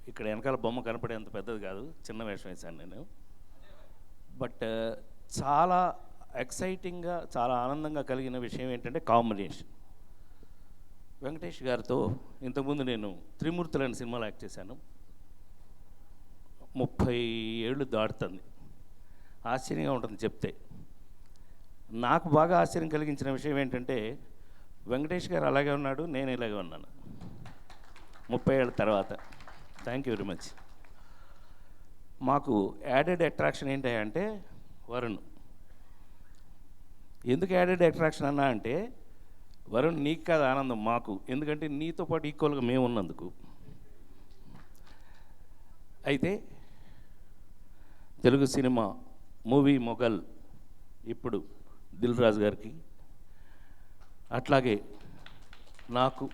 ఇక్కడ వెనకాల బొమ్మ కనపడేంత పెద్దది కాదు, చిన్న వేషం వేశాను నేను. బట్ చాలా ఎక్సైటింగ్గా, చాలా ఆనందంగా కలిగిన విషయం ఏంటంటే కాంబినేషన్. వెంకటేష్ గారితో ఇంతకుముందు నేను త్రిమూర్తులు అనే సినిమాలో యాక్ట్ చేశాను. 30 ఏళ్ళు దాటుతుంది. ఆశ్చర్యంగా ఉంటుంది చెప్తే. నాకు బాగా ఆశ్చర్యం కలిగించిన విషయం ఏంటంటే వెంకటేష్ గారు అలాగే ఉన్నాడు, నేను ఇలాగే ఉన్నాను 30 ఏళ్ళ తర్వాత. Thank you very much. మాకు యాడెడ్ అట్రాక్షన్ ఏంటి అంటే వరుణ్. ఎందుకు యాడెడ్ అట్రాక్షన్ అన్నా అంటే వరుణ్ నీకు కాదు ఆనందం, మాకు. ఎందుకంటే నీతో పాటు ఈక్వల్గా మేము ఉన్నందుకు. అయితే తెలుగు సినిమా మూవీ మొఘల్ ఇప్పుడు దిల్ రాజు గారికి, అట్లాగే నాకు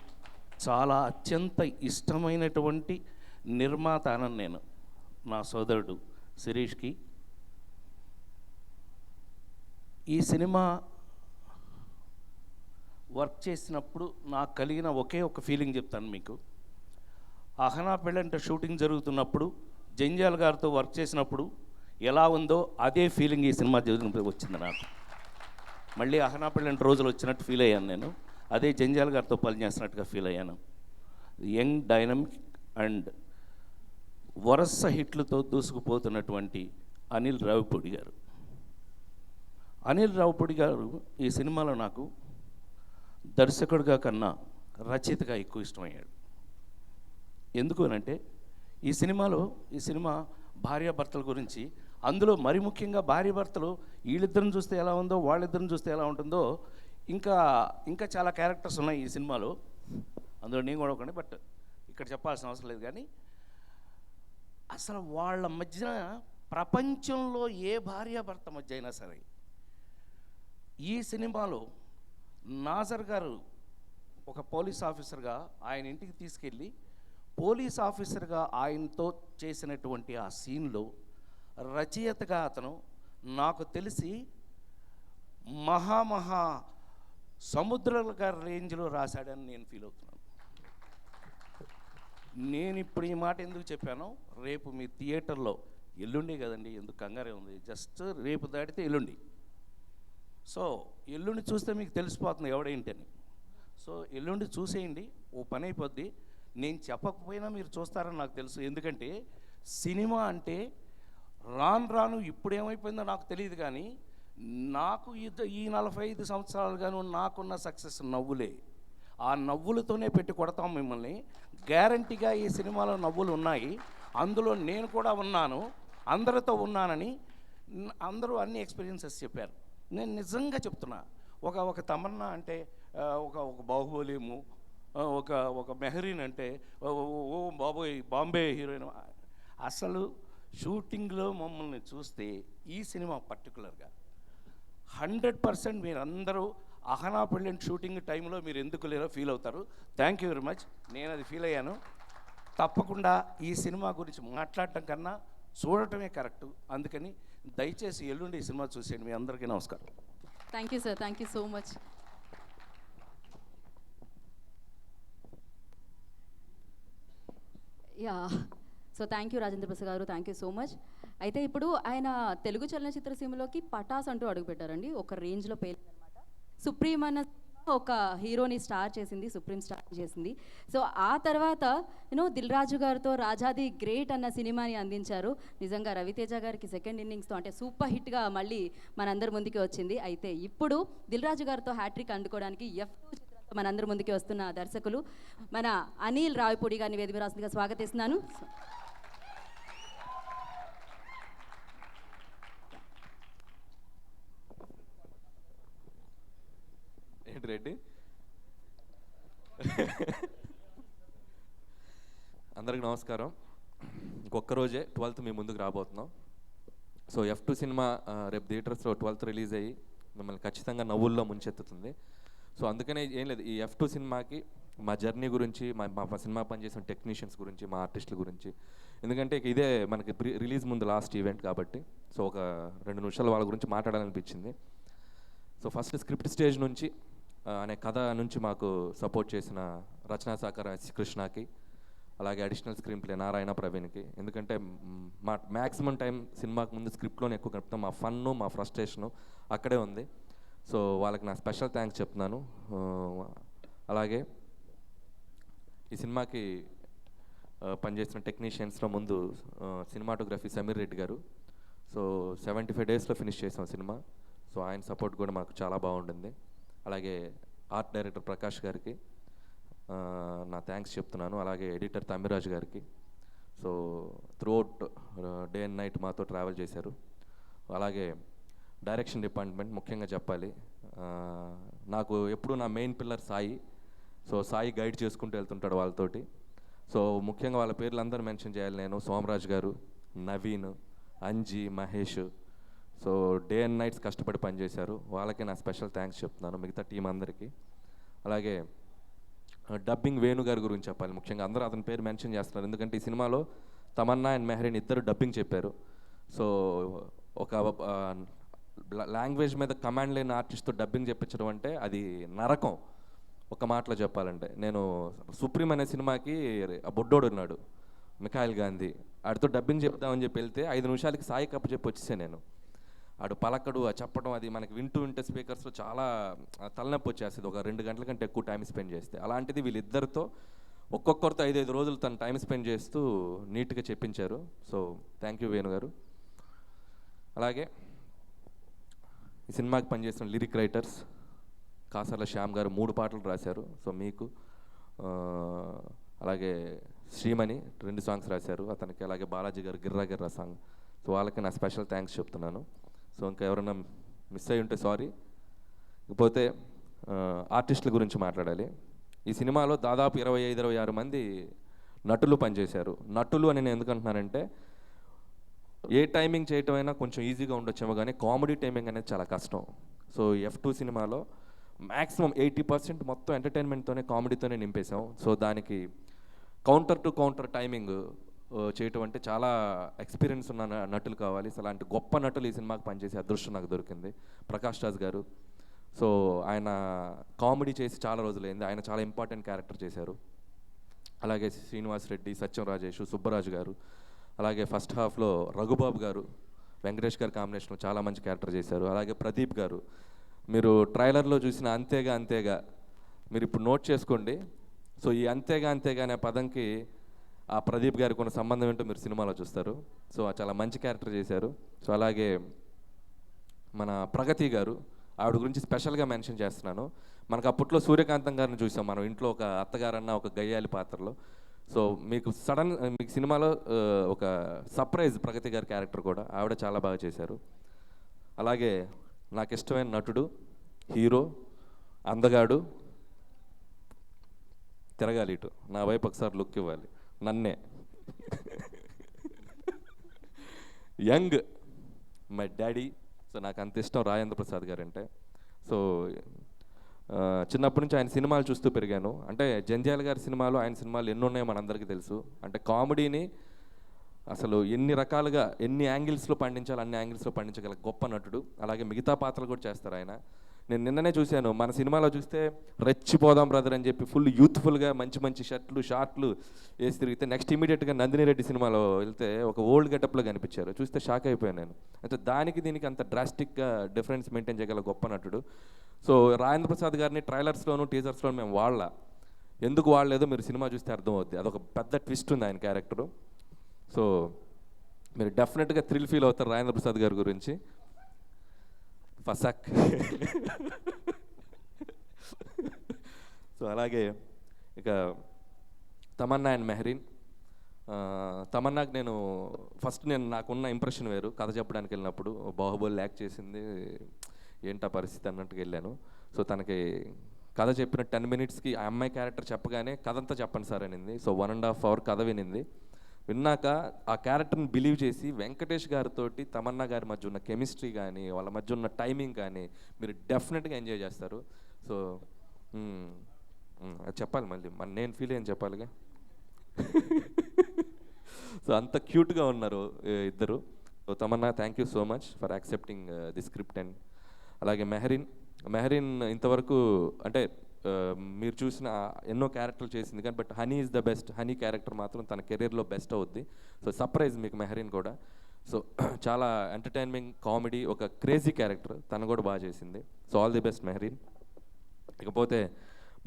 చాలా అత్యంత ఇష్టమైనటువంటి నిర్మాత అనను నేను, నా సోదరుడు శిరీష్కి. ఈ సినిమా వర్క్ చేసినప్పుడు నాకు కలిగిన ఒకే ఒక ఫీలింగ్ చెప్తాను మీకు. అహనా పెళ్ళంట షూటింగ్ జరుగుతున్నప్పుడు జంజాల్ గారితో వర్క్ చేసినప్పుడు ఎలా ఉందో అదే ఫీలింగ్ ఈ సినిమా వచ్చింది నాకు. మళ్ళీ అహనా పెళ్ళంట రోజులు వచ్చినట్టు ఫీల్ అయ్యాను నేను. అదే జంజాల్ గారితో పనిచేసినట్టుగా ఫీల్ అయ్యాను. యంగ్, డైనమిక్ అండ్ వరస హిట్లతో దూసుకుపోతున్నటువంటి అనిల్ రావిపూడి గారు. అనిల్ రావిపూడి గారు ఈ సినిమాలో నాకు దర్శకుడిగా కన్నా రచయితగా ఎక్కువ ఇష్టమయ్యాడు. ఎందుకు అనంటే ఈ సినిమా భార్యాభర్తల గురించి, అందులో మరి ముఖ్యంగా భార్యాభర్తలు వీళ్ళిద్దరిని చూస్తే ఎలా ఉందో వాళ్ళిద్దరిని చూస్తే ఎలా ఉంటుందో ఇంకా చాలా క్యారెక్టర్స్ ఉన్నాయి ఈ సినిమాలో. అందులో నేను కూడా ఒకటి, బట్ ఇక్కడ చెప్పాల్సిన అవసరం లేదు. కానీ అసలు వాళ్ళ మధ్యన ప్రపంచంలో ఏ భార్యాభర్త మధ్య అయినా సరే ఈ సినిమాలో నాజర్ గారు ఒక పోలీస్ ఆఫీసర్గా ఆయన ఇంటికి తీసుకెళ్ళి పోలీస్ ఆఫీసర్గా ఆయనతో చేసినటువంటి ఆ సీన్లో రచయితగా అతను నాకు తెలిసి మహా సముద్రాల గారి రేంజ్లో రాశాడని నేను ఫీల్ అవుతున్నాను. నేను ఇప్పుడు ఈ మాట ఎందుకు చెప్పానో, రేపు మీ థియేటర్లో ఎల్లుండి కదండి, ఎందుకు కంగారే ఉంది, జస్ట్ రేపు దాటితే ఎల్లుండి. సో ఎల్లుండి చూస్తే మీకు తెలిసిపోతుంది ఎవడేంటని. సో ఎల్లుండి చూసేయండి, ఓ పని అయిపోద్ది. నేను చెప్పకపోయినా మీరు చూస్తారని నాకు తెలుసు. ఎందుకంటే సినిమా అంటే రాను ఇప్పుడు ఏమైపోయిందో నాకు తెలియదు, కానీ నాకు ఈ 45 సంవత్సరాలుగాను నాకున్న సక్సెస్ నవ్వులే. ఆ నవ్వులతోనే పెట్టి కొడతాం మిమ్మల్ని. గ్యారంటీగా ఈ సినిమాలో నవ్వులు ఉన్నాయి, అందులో నేను కూడా ఉన్నాను, అందరితో ఉన్నానని అందరూ అన్ని ఎక్స్పీరియన్సెస్ చెప్పారు. నేను నిజంగా చెప్తున్నా, ఒక తమన్నా అంటే ఒక బాహుబలిము, ఒక మెహరీన్ అంటే ఓ బాబోయ్ బాంబే హీరోయిన్. అసలు షూటింగ్లో మమ్మల్ని చూస్తే ఈ సినిమా పర్టికులర్గా 100% మీరందరూ అహనా పెళ్ళిన షూటింగ్ టైంలో మీరు ఎందుకు లేరో ఫీల్ అవుతారు. Thank you very much. నేను అది ఫీల్ అయ్యాను. తప్పకుండా ఈ సినిమా గురించి మాట్లాడటం కన్నా చూడటమే కరెక్టు. అందుకని దయచేసి ఎల్లుండి ఈ సినిమా చూసేయండి. మీ అందరికీ నమస్కారం. Thank you sir, thank you so much. Yeah, so thank you Rajendra Prasad గారు, థ్యాంక్ యూ సో మచ్. అయితే ఇప్పుడు ఆయన తెలుగు చలనచిత్ర సీమలోకి పటాస్ అంటూ అడుగుపెట్టారండి. ఒక రేంజ్లో పేరు అనమాట. సుప్రీం అన్న ఒక హీరోని స్టార్ చేసింది, సుప్రీం స్టార్ చేసింది. సో ఆ తర్వాత దిల్ రాజు గారితో రాజాది గ్రేట్ అన్న సినిమాని అందించారు. నిజంగా రవితేజ గారికి సెకండ్ ఇన్నింగ్స్తో అంటే సూపర్ హిట్గా మళ్ళీ మనందరి ముందుకి వచ్చింది. అయితే ఇప్పుడు దిల్ రాజు గారితో హ్యాట్రిక్ అందుకోవడానికి F2 చిత్రంతో మనందరి ముందుకి వస్తున్న దర్శకులు మన అనిల్ రావిపూడి గారిని వేదిక రాసిందిగా స్వాగతిస్తున్నాను. ఏంటి రెడ్డి? అందరికి నమస్కారం. ఇంకొక రోజే 12th మీ ముందుకు రాబోతున్నాం. సో F2 సినిమా రేపు థియేటర్స్లో 12th రిలీజ్ అయ్యి మిమ్మల్ని ఖచ్చితంగా నవ్వుల్లో ముంచెత్తుతుంది. సో అందుకనే ఏం లేదు, ఈ F2 సినిమాకి మా జర్నీ గురించి, మా సినిమా పనిచేసిన టెక్నీషియన్స్ గురించి, మా ఆర్టిస్టుల గురించి, ఎందుకంటే ఇదే మనకి రిలీజ్ ముందు లాస్ట్ ఈవెంట్ కాబట్టి సో ఒక 2 నిమిషాలు వాళ్ళ గురించి మాట్లాడాలనిపించింది. సో ఫస్ట్ స్క్రిప్ట్ స్టేజ్ నుంచి అనే కథ నుంచి మాకు సపోర్ట్ చేసిన రచనా సహకార కృష్ణకి, అలాగే అడిషనల్ స్క్రీన్ ప్లే నారాయణ ప్రవీణ్కి. ఎందుకంటే మా మ్యాక్సిమం టైం సినిమాకి ముందు స్క్రిప్ట్లోనే ఎక్కువ గడుపుతాం. మా ఫన్ను మా ఫ్రస్ట్రేషను అక్కడే ఉంది. సో వాళ్ళకి నా స్పెషల్ థ్యాంక్స్ చెప్తున్నాను. అలాగే ఈ సినిమాకి పనిచేసిన టెక్నీషియన్స్లో ముందు సినిమాటోగ్రఫీ సమీర్ రెడ్డి గారు. సో 75 డేస్లో ఫినిష్ చేసాం సినిమా. సో ఆయన సపోర్ట్ కూడా మాకు చాలా బాగుంటుంది. అలాగే ఆర్ట్ డైరెక్టర్ ప్రకాష్ గారికి నా థ్యాంక్స్ చెప్తున్నాను. అలాగే ఎడిటర్ తమ్మిరాజు గారికి. So throughout day and night మాతో ట్రావెల్ చేశారు. అలాగే డైరెక్షన్ డిపార్ట్మెంట్ ముఖ్యంగా చెప్పాలి. నాకు ఎప్పుడు నా main pillar Sai. So Sai guide చేసుకుంటూ వెళ్తుంటాడు వాళ్ళతోటి. సో ముఖ్యంగా వాళ్ళ పేర్లు అందరూ మెన్షన్ చేయాలి నేను. సోమరాజ్ గారు, Naveen, Anji, Mahesh. So day and nights కష్టపడి పనిచేశారు. వాళ్ళకి నా స్పెషల్ థ్యాంక్స్ చెప్తున్నాను, మిగతా టీం అందరికీ. అలాగే డబ్బింగ్ వేణు గారి గురించి చెప్పాలి. ముఖ్యంగా అందరూ అతని పేరు మెన్షన్ చేస్తున్నారు, ఎందుకంటే ఈ సినిమాలో తమన్నా అండ్ మెహరీన్ ఇద్దరు డబ్బింగ్ చెప్పారు. సో ఒక లాంగ్వేజ్ మీద కమాండ్ లేని ఆర్టిస్ట్తో డబ్బింగ్ చెప్పించడం అంటే అది నరకం. ఒక మాటలో చెప్పాలంటే నేను సుప్రీం అనే సినిమాకి బొడ్డోడు ఉన్నాడు మిఖాయిల్ గాంధీ, ఆడితో డబ్బింగ్ చెప్దామని చెప్పి వెళ్తే 5 నిమిషాలకి సాయి కప్పు చెప్పి వచ్చేసాను నేను. ఆడు పలకడు, చెప్పడం అది మనకి వింటే స్పీకర్స్లో చాలా తలనొప్పి వచ్చేస్తుంది ఒక 2 గంటల కంటే ఎక్కువ టైం స్పెండ్ చేస్తే. అలాంటిది వీళ్ళిద్దరితో ఒక్కొక్కరితో 5 రోజులు తను టైం స్పెండ్ చేస్తూ నీట్గా చెప్పించారు. సో థ్యాంక్ యూ వేణు గారు. అలాగే ఈ సినిమాకి పనిచేసిన లిరిక్ రైటర్స్ కాసర్ల శ్యామ్ గారు 3 పాటలు రాశారు. సో మీకు అలాగే శ్రీమణి 2 సాంగ్స్ రాశారు అతనికి. అలాగే బాలాజీ గారు గిర్రా గిర్రా సాంగ్. సో వాళ్ళకి నా స్పెషల్ థ్యాంక్స్ చెప్తున్నాను. సో ఇంకా ఎవరైనా మిస్ అయ్యి ఉంటే సారీ. ఇకపోతే ఆర్టిస్టుల గురించి మాట్లాడాలి. ఈ సినిమాలో దాదాపు 25-26 మంది నటులు పనిచేశారు. నటులు అని నేను ఎందుకు అంటున్నానంటే ఏ టైమింగ్ చేయటం అయినా కొంచెం ఈజీగా ఉండొచ్చేమో, కానీ కామెడీ టైమింగ్ అనేది చాలా కష్టం. సో F2 సినిమాలో మ్యాక్సిమం 80% మొత్తం ఎంటర్టైన్మెంట్తోనే కామెడీతోనే నింపేశాం. సో దానికి కౌంటర్ టు కౌంటర్ టైమింగ్ చేయటం అంటే చాలా ఎక్స్పీరియన్స్ ఉన్న నటులు కావాలి. సో అలాంటి గొప్ప నటులు ఈ సినిమాకి పనిచేసే అదృష్టం నాకు దొరికింది. ప్రకాష్ రాజ్ గారు. సో ఆయన కామెడీ చేసి చాలా రోజులైంది, ఆయన చాలా ఇంపార్టెంట్ క్యారెక్టర్ చేశారు. అలాగే శ్రీనివాస్ రెడ్డి, సత్యం రాజేష్, సుబ్బరాజు గారు. అలాగే ఫస్ట్ హాఫ్లో రఘుబాబు గారు, వెంకటేష్ గారు కాంబినేషన్లో చాలా మంచి క్యారెక్టర్ చేశారు. అలాగే ప్రదీప్ గారు, మీరు ట్రైలర్లో చూసిన అంతేగా మీరు ఇప్పుడు నోట్ చేసుకోండి. సో ఈ అంతేగా అనే పదంకి ఆ ప్రదీప్ గారికి ఉన్న సంబంధం ఏంటో మీరు సినిమాలో చూస్తారు. సో చాలా మంచి క్యారెక్టర్ చేశారు. సో అలాగే మన ప్రగతి గారు, ఆవిడ గురించి స్పెషల్గా మెన్షన్ చేస్తున్నాను. మనకు అప్పట్లో సూర్యకాంతం గారిని చూసాం మనం ఇంట్లో ఒక అత్తగారన్న ఒక గయ్యాలి పాత్రలో. సో మీకు మీకు సినిమాలో ఒక సర్ప్రైజ్ ప్రగతి గారి క్యారెక్టర్ కూడా, ఆవిడ చాలా బాగా చేశారు. అలాగే నాకు ఇష్టమైన నటుడు, హీరో, అందగాడు, తిరగాలి ఇటు నా వైపు ఒకసారి లుక్ ఇవ్వాలి, నన్నే యంగ్ మై డాడీ. సో నాకు అంత ఇష్టం రాజేంద్ర ప్రసాద్ గారు అంటే. సో చిన్నప్పటి నుంచి ఆయన సినిమాలు చూస్తూ పెరిగాను. అంటే జంధ్యాల గారి సినిమాలు, ఆయన సినిమాలు ఎన్ని ఉన్నాయో మనందరికీ తెలుసు. అంటే కామెడీని అసలు ఎన్ని రకాలుగా ఎన్ని యాంగిల్స్లో పండించాలి అన్ని యాంగిల్స్లో పండించగల గొప్ప నటుడు. అలాగే మిగతా పాత్రలు కూడా చేస్తారు ఆయన. నేను నిన్ననే చూశాను మన సినిమాలో చూస్తే రెచ్చిపోదాం బ్రదర్ అని చెప్పి ఫుల్ యూత్ఫుల్గా మంచి షర్ట్లు షార్ట్లు వేసి తిరిగితే నెక్స్ట్ ఇమీడియట్గా నందిని రెడ్డి సినిమాలో వెళ్తే ఒక ఓల్డ్ గెటప్లో కనిపించారు. చూస్తే షాక్ అయిపోయాను నేను. అంటే దీనికి అంత డ్రాస్టిక్గా డిఫరెన్స్ మెయింటైన్ చేయగల గొప్ప నటుడు. సో రాజేంద్ర ప్రసాద్ గారిని ట్రైలర్స్లోను టీజర్స్లోను మేము ఎందుకు వాడలేదో మీరు సినిమా చూస్తే అర్థమవుద్ది. అదొక పెద్ద ట్విస్ట్ ఉంది ఆయన క్యారెక్టరు. సో మీరు డెఫినెట్గా థ్రిల్ ఫీల్ అవుతారు రాజేంద్ర ప్రసాద్ గారి గురించి. ఫసక్. సో అలాగే ఇక తమన్నా అండ్ మెహరీన్. తమన్నాకి నేను నాకున్న ఇంప్రెషన్ వేరు. కథ చెప్పడానికి వెళ్ళినప్పుడు బాహుబలి యాక్ట్ చేసింది ఏంటా పరిస్థితి అన్నట్టుగా వెళ్ళాను. సో తనకి కథ చెప్పిన 10 minutesకి ఆ అమ్మాయి క్యారెక్టర్ చెప్పగానే కథ అంతా చెప్పండి సార్ అనింది. సో 1.5 hour కథ వినింది. విన్నాక ఆ క్యారెక్టర్ని బిలీవ్ చేసి వెంకటేష్ గారితో తమన్నా గారి మధ్య ఉన్న కెమిస్ట్రీ కానీ వాళ్ళ మధ్య ఉన్న టైమింగ్ కానీ మీరు డెఫినెట్గా ఎంజాయ్ చేస్తారు. సో అది చెప్పాలి మళ్ళీ నేను ఫీల్ అయ్యని చెప్పాలిగా. సో అంత క్యూట్గా ఉన్నారు ఇద్దరు. So Tamannaah thank you so much for accepting the script. And అలాగే మెహరీన్ ఇంతవరకు అంటే మీరు చూసిన ఎన్నో క్యారెక్టర్లు చేసింది కానీ but honey is the best. Honey character మాత్రం తన కెరీర్లో బెస్ట్ అవుద్ది. సో సర్ప్రైజ్ మీకు మెహరీన్ కూడా. సో చాలా ఎంటర్టైన్మెంట్ కామెడీ, ఒక క్రేజీ క్యారెక్టర్, తను కూడా బాగా చేసింది. So all the best Mehreen. ఇకపోతే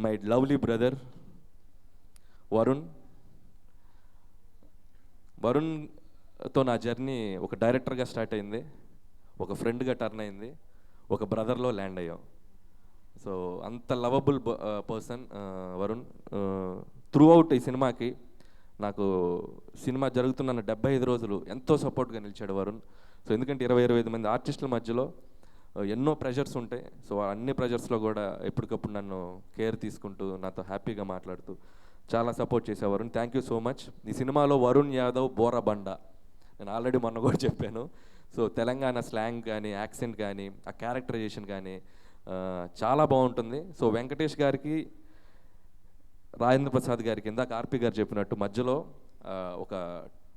మై లవ్లీ బ్రదర్ వరుణ్. వరుణ్తో నా జర్నీ ఒక డైరెక్టర్గా స్టార్ట్ అయింది, ఒక ఫ్రెండ్గా టర్న్ అయింది, ఒక బ్రదర్లో ల్యాండ్ అయ్యాం. సో అంత lovable person Varun. Through out ఈ సినిమాకి నాకు సినిమా జరుగుతున్న 75 రోజులు ఎంతో సపోర్ట్గా నిలిచాడు వరుణ్. సో ఎందుకంటే 20-25 మంది ఆర్టిస్టుల మధ్యలో ఎన్నో ప్రెషర్స్ ఉంటాయి. సో అన్ని ప్రెషర్స్లో కూడా ఎప్పటికప్పుడు నన్ను కేర్ తీసుకుంటూ నాతో హ్యాపీగా మాట్లాడుతూ చాలా సపోర్ట్ చేసే Varun. Thank you so much. ఈ సినిమాలో వరుణ్ యాదవ్ బోరబండ, నేను ఆల్రెడీ మొన్న కూడా చెప్పాను. సో తెలంగాణ స్లాంగ్ కానీ, యాక్సెంట్ కానీ, ఆ క్యారెక్టరైజేషన్ కానీ చాలా బాగుంటుంది. సో వెంకటేష్ గారికి, రాజేంద్ర ప్రసాద్ గారికి ఇందాక ఆర్పి గారు చెప్పినట్టు మధ్యలో ఒక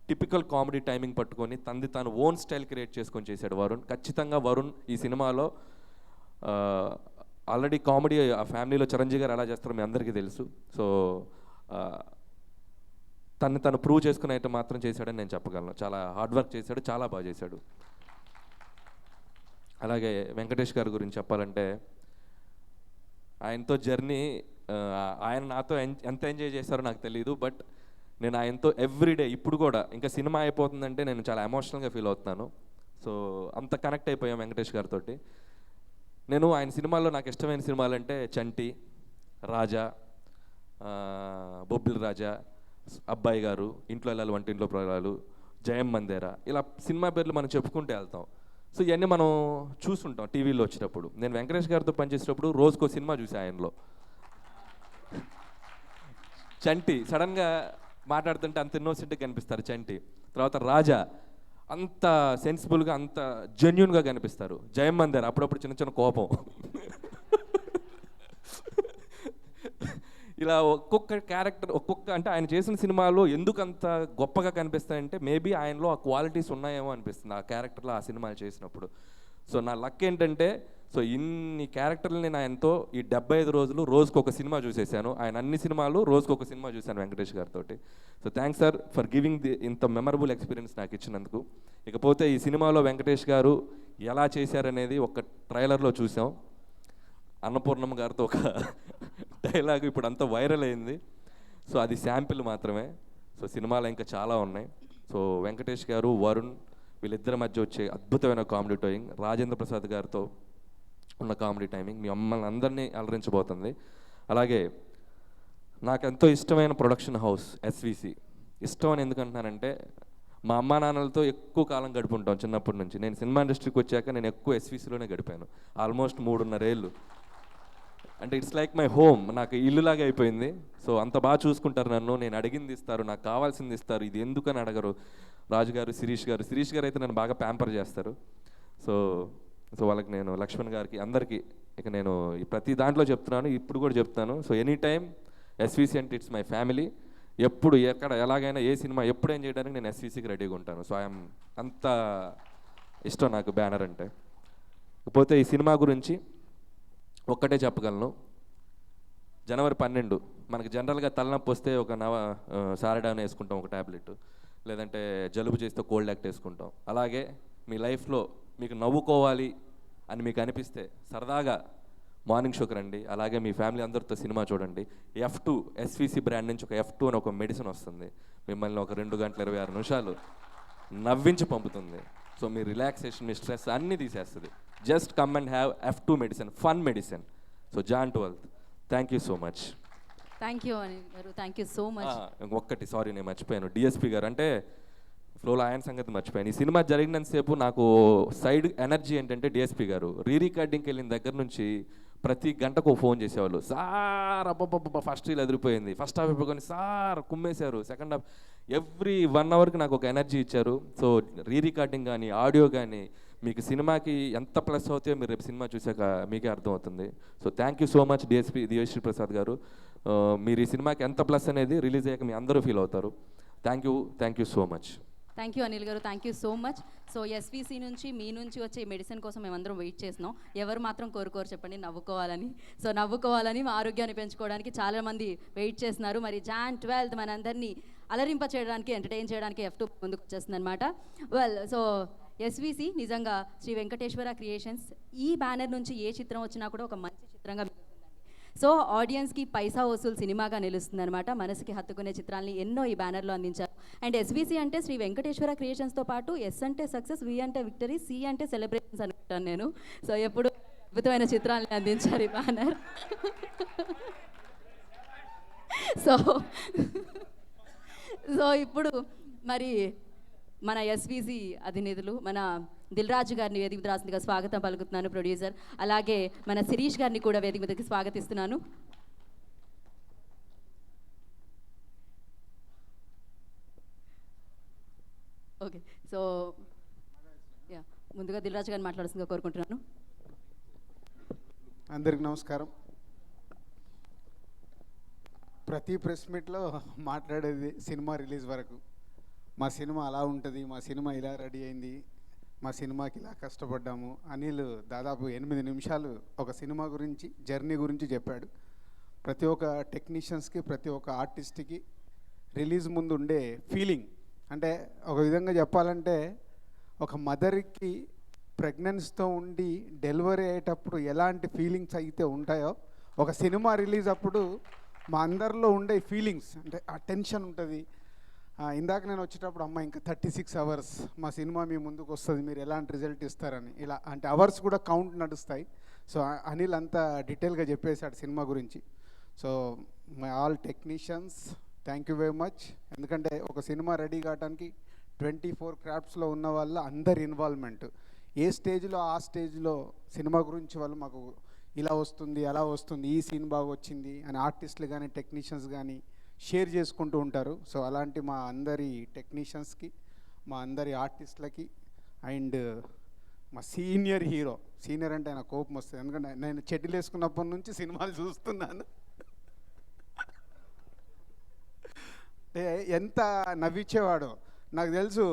టిపికల్ కామెడీ టైమింగ్ పట్టుకొని తంది తాను ఓన్ స్టైల్ క్రియేట్ చేసుకొని చేశాడు వరుణ్. ఖచ్చితంగా వరుణ్ ఈ సినిమాలో ఆల్రెడీ కామెడీ ఆ ఫ్యామిలీలో చిరంజీవి గారు ఎలా చేస్తారో మీ అందరికీ తెలుసు. సో తను ప్రూవ్ చేసుకునే ఐటమ్ మాత్రం చేశాడని నేను చెప్పగలను. చాలా హార్డ్ వర్క్ చేశాడు, చాలా బాగా చేశాడు. అలాగే వెంకటేష్ గారి గురించి చెప్పాలంటే ఆయనతో జర్నీ, ఆయన నాతో ఎంత ఎంజాయ్ చేశారో నాకు తెలియదు. బట్ నేను ఆయనతో ఎవ్రీడే ఇప్పుడు కూడా ఇంకా సినిమా అయిపోతుందంటే నేను చాలా ఎమోషనల్గా ఫీల్ అవుతున్నాను. సో అంత కనెక్ట్ అయిపోయాం వెంకటేష్ గారితో. నేను ఆయన సినిమాల్లో నాకు ఇష్టమైన సినిమాలు అంటే చంటి, రాజా, బొబ్బిలి రాజా, అబ్బాయి గారు, ఇంట్లో వెళ్ళాలి వంటింట్లో ప్రయాలు, జయం మందేరా, ఇలా సినిమా పేర్లు మనం చెప్పుకుంటూ వెళ్తాం. సో ఇవన్నీ మనం చూసుంటాం టీవీలో వచ్చినప్పుడు. నేను వెంకటేష్ గారితో పనిచేసేటప్పుడు రోజుకో సినిమా చూసా ఆయనలో. చంటి సడన్గా మాట్లాడుతుంటే అంత ఇన్నోసెంట్గా కనిపిస్తారు చంటి. తర్వాత రాజా అంత సెన్సిబుల్గా, అంత జెన్యున్గా కనిపిస్తారు. జయం మందేరా అప్పుడప్పుడు చిన్న చిన్న కోపం. ఇలా ఒక్కొక్క క్యారెక్టర్ అంటే ఆయన చేసిన సినిమాలో ఎందుకు అంత గొప్పగా కనిపిస్తాయంటే మేబీ ఆయనలో ఆ క్వాలిటీస్ ఉన్నాయేమో అనిపిస్తుంది ఆ క్యారెక్టర్లో ఆ సినిమాలు చేసినప్పుడు. సో నా లక్ ఏంటంటే సో ఇన్ని క్యారెక్టర్లు నేను ఆయనతో ఈ 75 రోజులు రోజుకొక సినిమా చూసేసాను. ఆయన అన్ని సినిమాలు రోజుకొక సినిమా చూశాను వెంకటేష్ గారితో. So thanks sir for giving ఇంత మెమరబుల్ ఎక్స్పీరియన్స్ నాకు ఇచ్చినందుకు. ఇకపోతే ఈ సినిమాలో వెంకటేష్ గారు ఎలా చేశారనేది ఒక ట్రైలర్లో చూసాం. అన్నపూర్ణమ్మ గారితో ఒక డైలాగ్ ఇప్పుడు అంతా వైరల్ అయింది. సో అది శాంపిల్ మాత్రమే. సో సినిమాలు ఇంకా చాలా ఉన్నాయి. సో వెంకటేష్ గారు, వరుణ్ వీళ్ళిద్దరి మధ్య వచ్చే అద్భుతమైన కామెడీ టైమింగ్, రాజేంద్ర ప్రసాద్ గారితో ఉన్న కామెడీ టైమింగ్ మీ మమ్మల్ని అందరినీ అలరించబోతుంది. అలాగే నాకు ఎంతో ఇష్టమైన ప్రొడక్షన్ హౌస్ ఎస్విసి. ఇష్టం అని ఎందుకంటున్నానంటే మా అమ్మా నాన్నలతో ఎక్కువ కాలం గడుపుంటాం చిన్నప్పటి నుంచి. నేను సినిమా ఇండస్ట్రీకి వచ్చాక నేను ఎక్కువ ఎస్విసిలోనే గడిపాను, ఆల్మోస్ట్ 3.5 ఏళ్ళు. అంటే ఇట్స్ లైక్ మై హోమ్, నాకు ఇల్లులాగా అయిపోయింది. సో అంత బాగా చూసుకుంటారు నన్ను, నేను అడిగింది ఇస్తారు, నాకు కావాల్సింది ఇస్తారు. ఇది ఎందుకని అడగరు. రాజుగారు, శిరీష్ గారు అయితే నన్ను బాగా ప్యాంపర్ చేస్తారు. సో వాళ్ళకి నేను, లక్ష్మణ్ గారికి, అందరికీ ఇక నేను ప్రతి దాంట్లో చెప్తున్నాను, ఇప్పుడు కూడా చెప్తాను. సో ఎనీ టైం ఎస్విసి అంటే ఇట్స్ మై ఫ్యామిలీ. ఎప్పుడు ఎక్కడ ఎలాగైనా ఏ సినిమా ఎప్పుడేం చేయడానికి నేను ఎస్విసికి రెడీగా ఉంటాను. సో ఐఎమ్ అంత ఇష్టం నాకు బ్యానర్ అంటే. ఇకపోతే ఈ సినిమా గురించి ఒక్కటే చెప్పగలను. జనవరి 12 మనకి జనరల్గా తలనొప్పి వస్తే ఒక సారడాన్ వేసుకుంటాం, ఒక ట్యాబ్లెట్, లేదంటే జలుబు చేస్తే కోల్డ్ యాక్ట్ వేసుకుంటాం. అలాగే మీ లైఫ్లో మీకు నవ్వుకోవాలి అని మీకు అనిపిస్తే సరదాగా మార్నింగ్ షోకి రండి. అలాగే మీ ఫ్యామిలీ అందరితో సినిమా చూడండి. F2 ఎస్విసి బ్రాండ్ నుంచి ఒక F2 అని ఒక మెడిసిన్ వస్తుంది. మిమ్మల్ని ఒక 2 గంటల 26 నిమిషాలు నవ్వించి పంపుతుంది. సో మీ రిలాక్సేషన్, మీ స్ట్రెస్ అన్నీ తీసేస్తుంది. Just come and have F2 medicine, fun medicine. So Jan 12th. Thank you so much. Thank you Anil గారు, థ్యాంక్ యూ సో మచ్. ఒక్కటి సారీ నేను మర్చిపోయాను, డిఎస్పి గారు అంటే ఫ్లోలో ఆయన సంగతి మర్చిపోయాను. ఈ సినిమా జరిగినంతసేపు నాకు సైడ్ ఎనర్జీ ఏంటంటే డిఎస్పి గారు రికార్డింగ్కి వెళ్ళిన దగ్గర నుంచి ప్రతి గంటకు ఫోన్ చేసేవాళ్ళు. సార్ అబ్బబ్బబ్బ ఫస్ట్ రీల్ ఎదిరిపోయింది, ఫస్ట్ హాఫ్ అయిపోయి సార్ కుమ్మేశారు, సెకండ్ హాఫ్, ఎవ్రీ 1 అవర్కి నాకు ఒక ఎనర్జీ ఇచ్చారు. సో రికార్డింగ్ కానీ ఆడియో కానీ మీకు సినిమాకి ఎంత ప్లస్ అవుతాయో మీరు రేపు సినిమా చూసాక మీకే అర్థమవుతుంది. So thank you so much Devi Sri Prasad గారు. మీరు ఈ సినిమాకి ఎంత ప్లస్ అనేది రిలీజ్ అయ్యాక మీ అందరూ ఫీల్ అవుతారు. Thank you so much. Thank you Anil గారు, thank you so much. So SVC నుంచి మీ నుంచి వచ్చే మెడిసిన్ కోసం మేమందరం వెయిట్ చేస్తున్నాం. ఎవరు మాత్రం కోరుకోరు చెప్పండి నవ్వుకోవాలని. సో నవ్వుకోవాలని మా ఆరోగ్యాన్ని పెంచుకోవడానికి చాలామంది వెయిట్ చేస్తున్నారు. మరి Jan 12 మనందరినీ అలరింప చేయడానికి, ఎంటర్టైన్ చేయడానికి F2 ముందుకు వచ్చేస్తుంది అనమాట. సో ఎస్విసి నిజంగా శ్రీ వెంకటేశ్వర క్రియేషన్స్ ఈ బ్యానర్ నుంచి ఏ చిత్రం వచ్చినా కూడా ఒక మంచి చిత్రంగా మిగులుతుందండి. సో ఆడియన్స్కి పైసా వసూలు సినిమాగా నిలుస్తుంది అనమాట. మనసుకి హత్తుకునే చిత్రాల్ని ఎన్నో ఈ బ్యానర్లో అందించారు. అండ్ ఎస్విసి అంటే శ్రీ వెంకటేశ్వర క్రియేషన్స్తో పాటు ఎస్ అంటే సక్సెస్, వి అంటే విక్టరీ, సి అంటే సెలబ్రేషన్స్ అనుకుంటాను నేను. సో ఎప్పుడు అద్భుతమైన చిత్రాలని అందించారు ఈ బ్యానర్. సో సో ఇప్పుడు మరి మన ఎస్విసి అధినేతలు మన దిల్ రాజు గారిని వేదిక మీద రాసిందిగా స్వాగతం పలుకుతున్నాను ప్రొడ్యూసర్. అలాగే మన శిరీష్ గారిని కూడా వేదిక మీదకి స్వాగతిస్తున్నాను. ఓకే, సో యా ముందుగా దిల్ రాజు గారిని మాట్లాడాల్సిందిగా కోరుకుంటున్నాను. అందరికి నమస్కారం. ప్రతి ప్రెస్ మీట్లో మాట్లాడేది సినిమా రిలీజ్ వరకు, మా సినిమా అలా ఉంటుంది, మా సినిమా ఇలా రెడీ అయింది, మా సినిమాకి ఇలా కష్టపడ్డాము. అనిల్ దాదాపు 8 నిమిషాలు ఒక సినిమా గురించి, జర్నీ గురించి చెప్పాడు. ప్రతి ఒక్క టెక్నీషియన్స్కి, ప్రతి ఒక్క ఆర్టిస్ట్కి రిలీజ్ ముందు ఉండే ఫీలింగ్, అంటే ఒక విధంగా చెప్పాలంటే ఒక మదర్కి ప్రెగ్నెన్సీతో ఉండి డెలివరీ అయ్యేటప్పుడు ఎలాంటి ఫీలింగ్స్ అయితే ఉంటాయో, ఒక సినిమా రిలీజ్ అప్పుడు మా అందరిలో ఉండే ఫీలింగ్స్, అంటే ఆ టెన్షన్ ఉంటుంది. ఇందాక నేను వచ్చేటప్పుడు అమ్మ ఇంకా 36 అవర్స్ మా సినిమా మీ ముందుకు వస్తుంది, మీరు ఎలాంటి రిజల్ట్ ఇస్తారని, ఇలా అంటే అవర్స్ కూడా కౌంట్ నడుస్తాయి. సో అనిల్ అంతా డీటెయిల్గా చెప్పేశాడు సినిమా గురించి. So my all technicians thank you very much. ఎందుకంటే ఒక సినిమా రెడీ కావడానికి 24 క్రాఫ్ట్స్లో ఉన్న వాళ్ళ అందరి ఇన్వాల్వ్మెంట్, ఏ స్టేజ్లో ఆ స్టేజ్లో సినిమా గురించి వాళ్ళు మాకు ఇలా వస్తుంది, అలా వస్తుంది, ఈ సీన్ బాగా వచ్చింది అని ఆర్టిస్టులు కానీ టెక్నీషియన్స్ కానీ షేర్ చేసుకుంటూ ఉంటారు. సో అలాంటి మా అందరి టెక్నీషియన్స్కి, మా అందరి ఆర్టిస్టులకి, అండ్ మా సీనియర్ హీరో, సీనియర్ అంటే ఆయన కోపం వస్తుంది, ఎందుకంటే నేను చెడ్డీలు వేసుకున్నప్పటి నుంచి సినిమాలు చూస్తున్నాను. ఎంత నవ్వించేవాడో నాకు తెలుసు.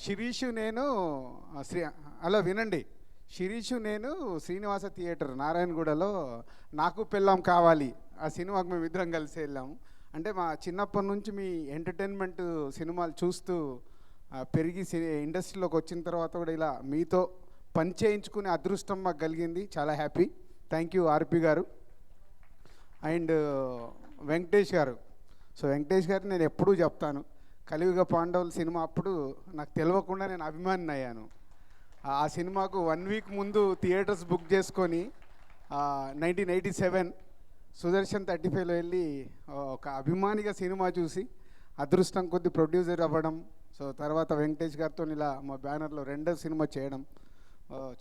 శిరీష్ నేను అలా వినండి, శిరీష్ నేను శ్రీనివాస థియేటర్ నారాయణగూడలో నాకు పెళ్ళాం కావాలి ఆ సినిమాకు మేము ఇద్దరం కలిసి వెళ్ళాము. అంటే మా చిన్నప్పటి నుంచి మీ ఎంటర్టైన్మెంట్ సినిమాలు చూస్తూ పెరిగి ఇండస్ట్రీలోకి వచ్చిన తర్వాత కూడా ఇలా మీతో పని చేయించుకునే అదృష్టం మాకు కలిగింది. చాలా హ్యాపీ. థ్యాంక్ యూ ఆర్పి గారు అండ్ వెంకటేష్ గారు. సో వెంకటేష్ గారు నేను ఎప్పుడూ చెప్తాను, కలియుగ పాండవుల సినిమా అప్పుడు నాకు తెలియకుండా నేను అభిమాని అయ్యాను. ఆ సినిమాకు 1 వీక్ ముందు థియేటర్స్ బుక్ చేసుకొని 1987 సుదర్శన్ 35లో వెళ్ళి ఒక అభిమానిగా సినిమా చూసి అదృష్టం కొద్ది ప్రొడ్యూసర్ అవ్వడం, సో తర్వాత వెంకటేష్ గారితో ఇలా మా బ్యానర్లో 2వ సినిమా చేయడం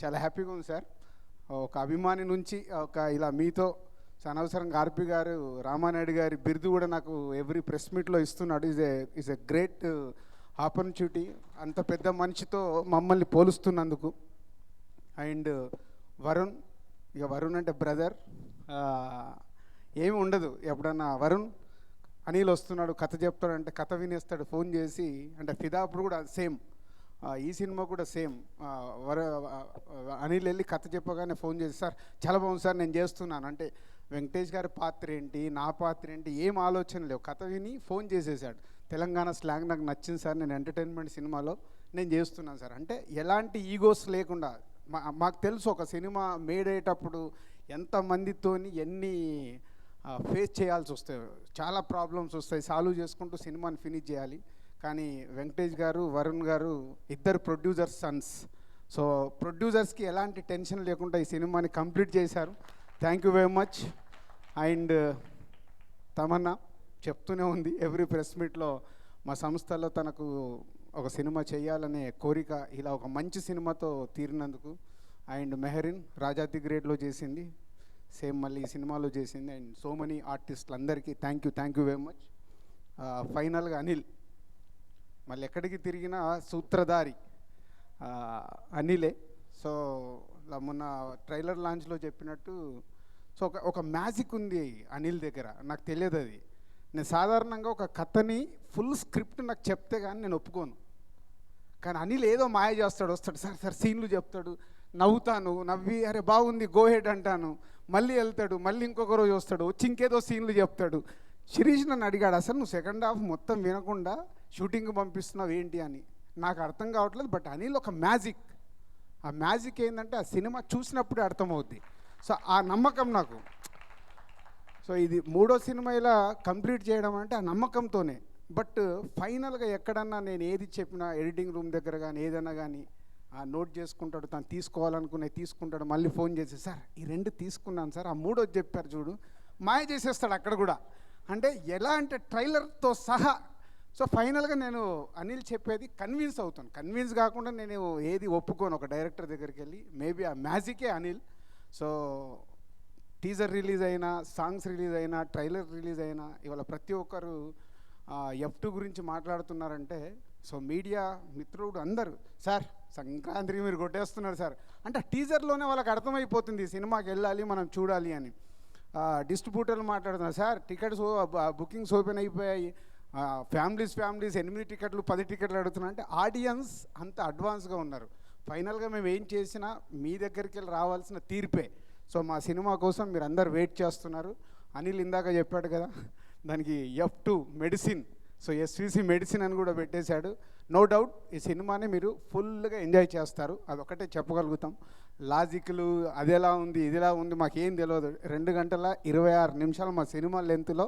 చాలా హ్యాపీగా ఉంది సార్. ఒక అభిమాని నుంచి ఒక ఇలా మీతో అనవసరంగా ఆర్పి గారు, రామానాయుడు గారి బిరుదు కూడా నాకు ఎవ్రీ ప్రెస్ మీట్లో ఇస్తున్నాడు. ఈజ్ ఎ గ్రేట్ ఆపర్చునిటీ, అంత పెద్ద మనిషితో మమ్మల్ని పోలుస్తున్నందుకు. అండ్ వరుణ్, ఇక వరుణ్ అంటే బ్రదర్, ఏమి ఉండదు. ఎప్పుడన్నా వరుణ్ అనిల్ వస్తున్నాడు కథ చెప్తాడు అంటే కథ వినేస్తాడు ఫోన్ చేసి. అంటే ఫిదా అప్పుడు కూడా సేమ్, ఈ సినిమా కూడా సేమ్. అనిల్ వెళ్ళి కథ చెప్పగానే ఫోన్ చేసి సార్ చాలా బాగుంది సార్ నేను చేస్తున్నాను అంటే, వెంకటేష్ గారి పాత్ర ఏంటి, నా పాత్ర ఏంటి, ఏం ఆలోచన లేవు, కథ విని ఫోన్ చేసేసాడు. తెలంగాణ స్లాంగ్ నాకు నచ్చింది సార్, నేను ఎంటర్టైన్మెంట్ సినిమాలో నేను చేస్తున్నాను సార్ అంటే, ఎలాంటి ఈగోస్ లేకుండా. మాకు తెలుసు ఒక సినిమా మేడ్ అయ్యేటప్పుడు ఎంతమందితోని ఎన్ని ఫేస్ చేయాల్సి వస్తాయి, చాలా ప్రాబ్లమ్స్ వస్తాయి, సాల్వ్ చేసుకుంటూ సినిమాని ఫినిష్ చేయాలి. కానీ వెంకటేష్ గారు, వరుణ్ గారు ఇద్దరు ప్రొడ్యూసర్స్ సన్స్. సో ప్రొడ్యూసర్స్కి ఎలాంటి టెన్షన్ లేకుండా ఈ సినిమాని కంప్లీట్ చేశారు. Thank you very much. And Tamannaah చెప్తూనే ఉంది ఎవ్రీ ప్రెస్ మీట్లో, మా సంస్థలో తనకు ఒక సినిమా చేయాలనే కోరిక ఇలా ఒక మంచి సినిమాతో తీరినందుకు. అండ్ మెహరిన్ రాజా ది గ్రేట్లో చేసింది, సేమ్ మళ్ళీ ఈ సినిమాలో చేసింది. అండ్ సో మెనీ ఆర్టిస్టులు అందరికీ థ్యాంక్ యూ వెరీ మచ్. ఫైనల్గా అనిల్, మళ్ళీ ఎక్కడికి తిరిగినా సూత్రధారి అనిలే. సో మొన్న ట్రైలర్ లాంచ్లో చెప్పినట్టు, సో ఒక మ్యాజిక్ ఉంది అనిల్ దగ్గర, నాకు తెలియదు అది. నేను సాధారణంగా ఒక కథని ఫుల్ స్క్రిప్ట్ నాకు చెప్తే కానీ నేను ఒప్పుకోను. కానీ అనిల్ ఏదో మాయ చేస్తాడు, వస్తాడు సార్ సార్ సీన్లు చెప్తాడు, నవ్వుతాను, నవ్వి అరే బాగుంది గో హెడ్ అంటాను, మళ్ళీ వెళ్తాడు, మళ్ళీ ఇంకొక రోజు వస్తాడు, వచ్చి ఇంకేదో సీన్లు చెప్తాడు. శిరీష్ నన్ను అడిగాడు, అసలు నువ్వు సెకండ్ హాఫ్ మొత్తం వినకుండా షూటింగ్ పంపిస్తున్నావు ఏంటి అని. నాకు అర్థం కావట్లేదు. బట్ అనిల్ ఒక మ్యాజిక్. ఆ మ్యాజిక్ ఏంటంటే ఆ సినిమా చూసినప్పుడే అర్థమవుద్ది. సో ఆ నమ్మకం నాకు. సో ఇది 3వ సినిమా ఇలా కంప్లీట్ చేయడం అంటే ఆ నమ్మకంతోనే. బట్ ఫైనల్గా ఎక్కడన్నా నేను ఏది చెప్పినా ఎడిటింగ్ రూమ్ దగ్గర కానీ ఏదైనా కానీ నోట్ చేసుకుంటాడు, తను తీసుకోవాలనుకునే తీసుకుంటాడు, మళ్ళీ ఫోన్ చేసి సార్ ఈ 2 తీసుకున్నాను సార్, ఆ 3వది చెప్పారు చూడు, మాయ చేసేస్తాడు అక్కడ కూడా. అంటే ఎలా అంటే ట్రైలర్తో సహా. సో ఫైనల్గా నేను అనిల్ చెప్పేది కన్విన్స్ అవుతాను. కన్విన్స్ కాకుండా నేను ఏది ఒప్పుకోను ఒక డైరెక్టర్ దగ్గరికి వెళ్ళి. మేబీ ఆ మ్యాజికే అనిల్. సో టీజర్ రిలీజ్ అయినా, సాంగ్స్ రిలీజ్ అయినా, ట్రైలర్ రిలీజ్ అయినా ఇవాళ ప్రతి ఒక్కరు F2 గురించి మాట్లాడుతున్నారంటే సో మీడియా మిత్రుడు అందరూ సార్ సంక్రాంతికి మీరు కొట్టేస్తున్నారు సార్ అంటే టీజర్లోనే వాళ్ళకి అర్థమైపోతుంది సినిమాకి వెళ్ళాలి మనం చూడాలి అని. డిస్ట్రిబ్యూటర్లు మాట్లాడుతున్నారు సార్ టికెట్స్ బుకింగ్స్ ఓపెన్ అయిపోయాయి, ఫ్యామిలీస్ 8 టికెట్లు 10 టికెట్లు అడుగుతున్నారు. అంటే ఆడియన్స్ అంత అడ్వాన్స్గా ఉన్నారు. ఫైనల్గా మేము ఏం చేసినా మీ దగ్గరికి వెళ్ళి రావాల్సిన తీర్పే. సో మా సినిమా కోసం మీరు అందరు వెయిట్ చేస్తున్నారు. అనిల్ ఇందాక చెప్పాడు కదా దానికి F2 medicine, so SVC medicine అని కూడా పెట్టేశాడు. నో డౌట్ ఈ సినిమాని మీరు ఫుల్గా ఎంజాయ్ చేస్తారు, అదొకటే చెప్పగలుగుతాం. లాజిక్లు అదేలా ఉంది ఇదిలా ఉంది మాకేం తెలియదు. 2 గంటల 26 నిమిషాలు మా సినిమా లెంత్లో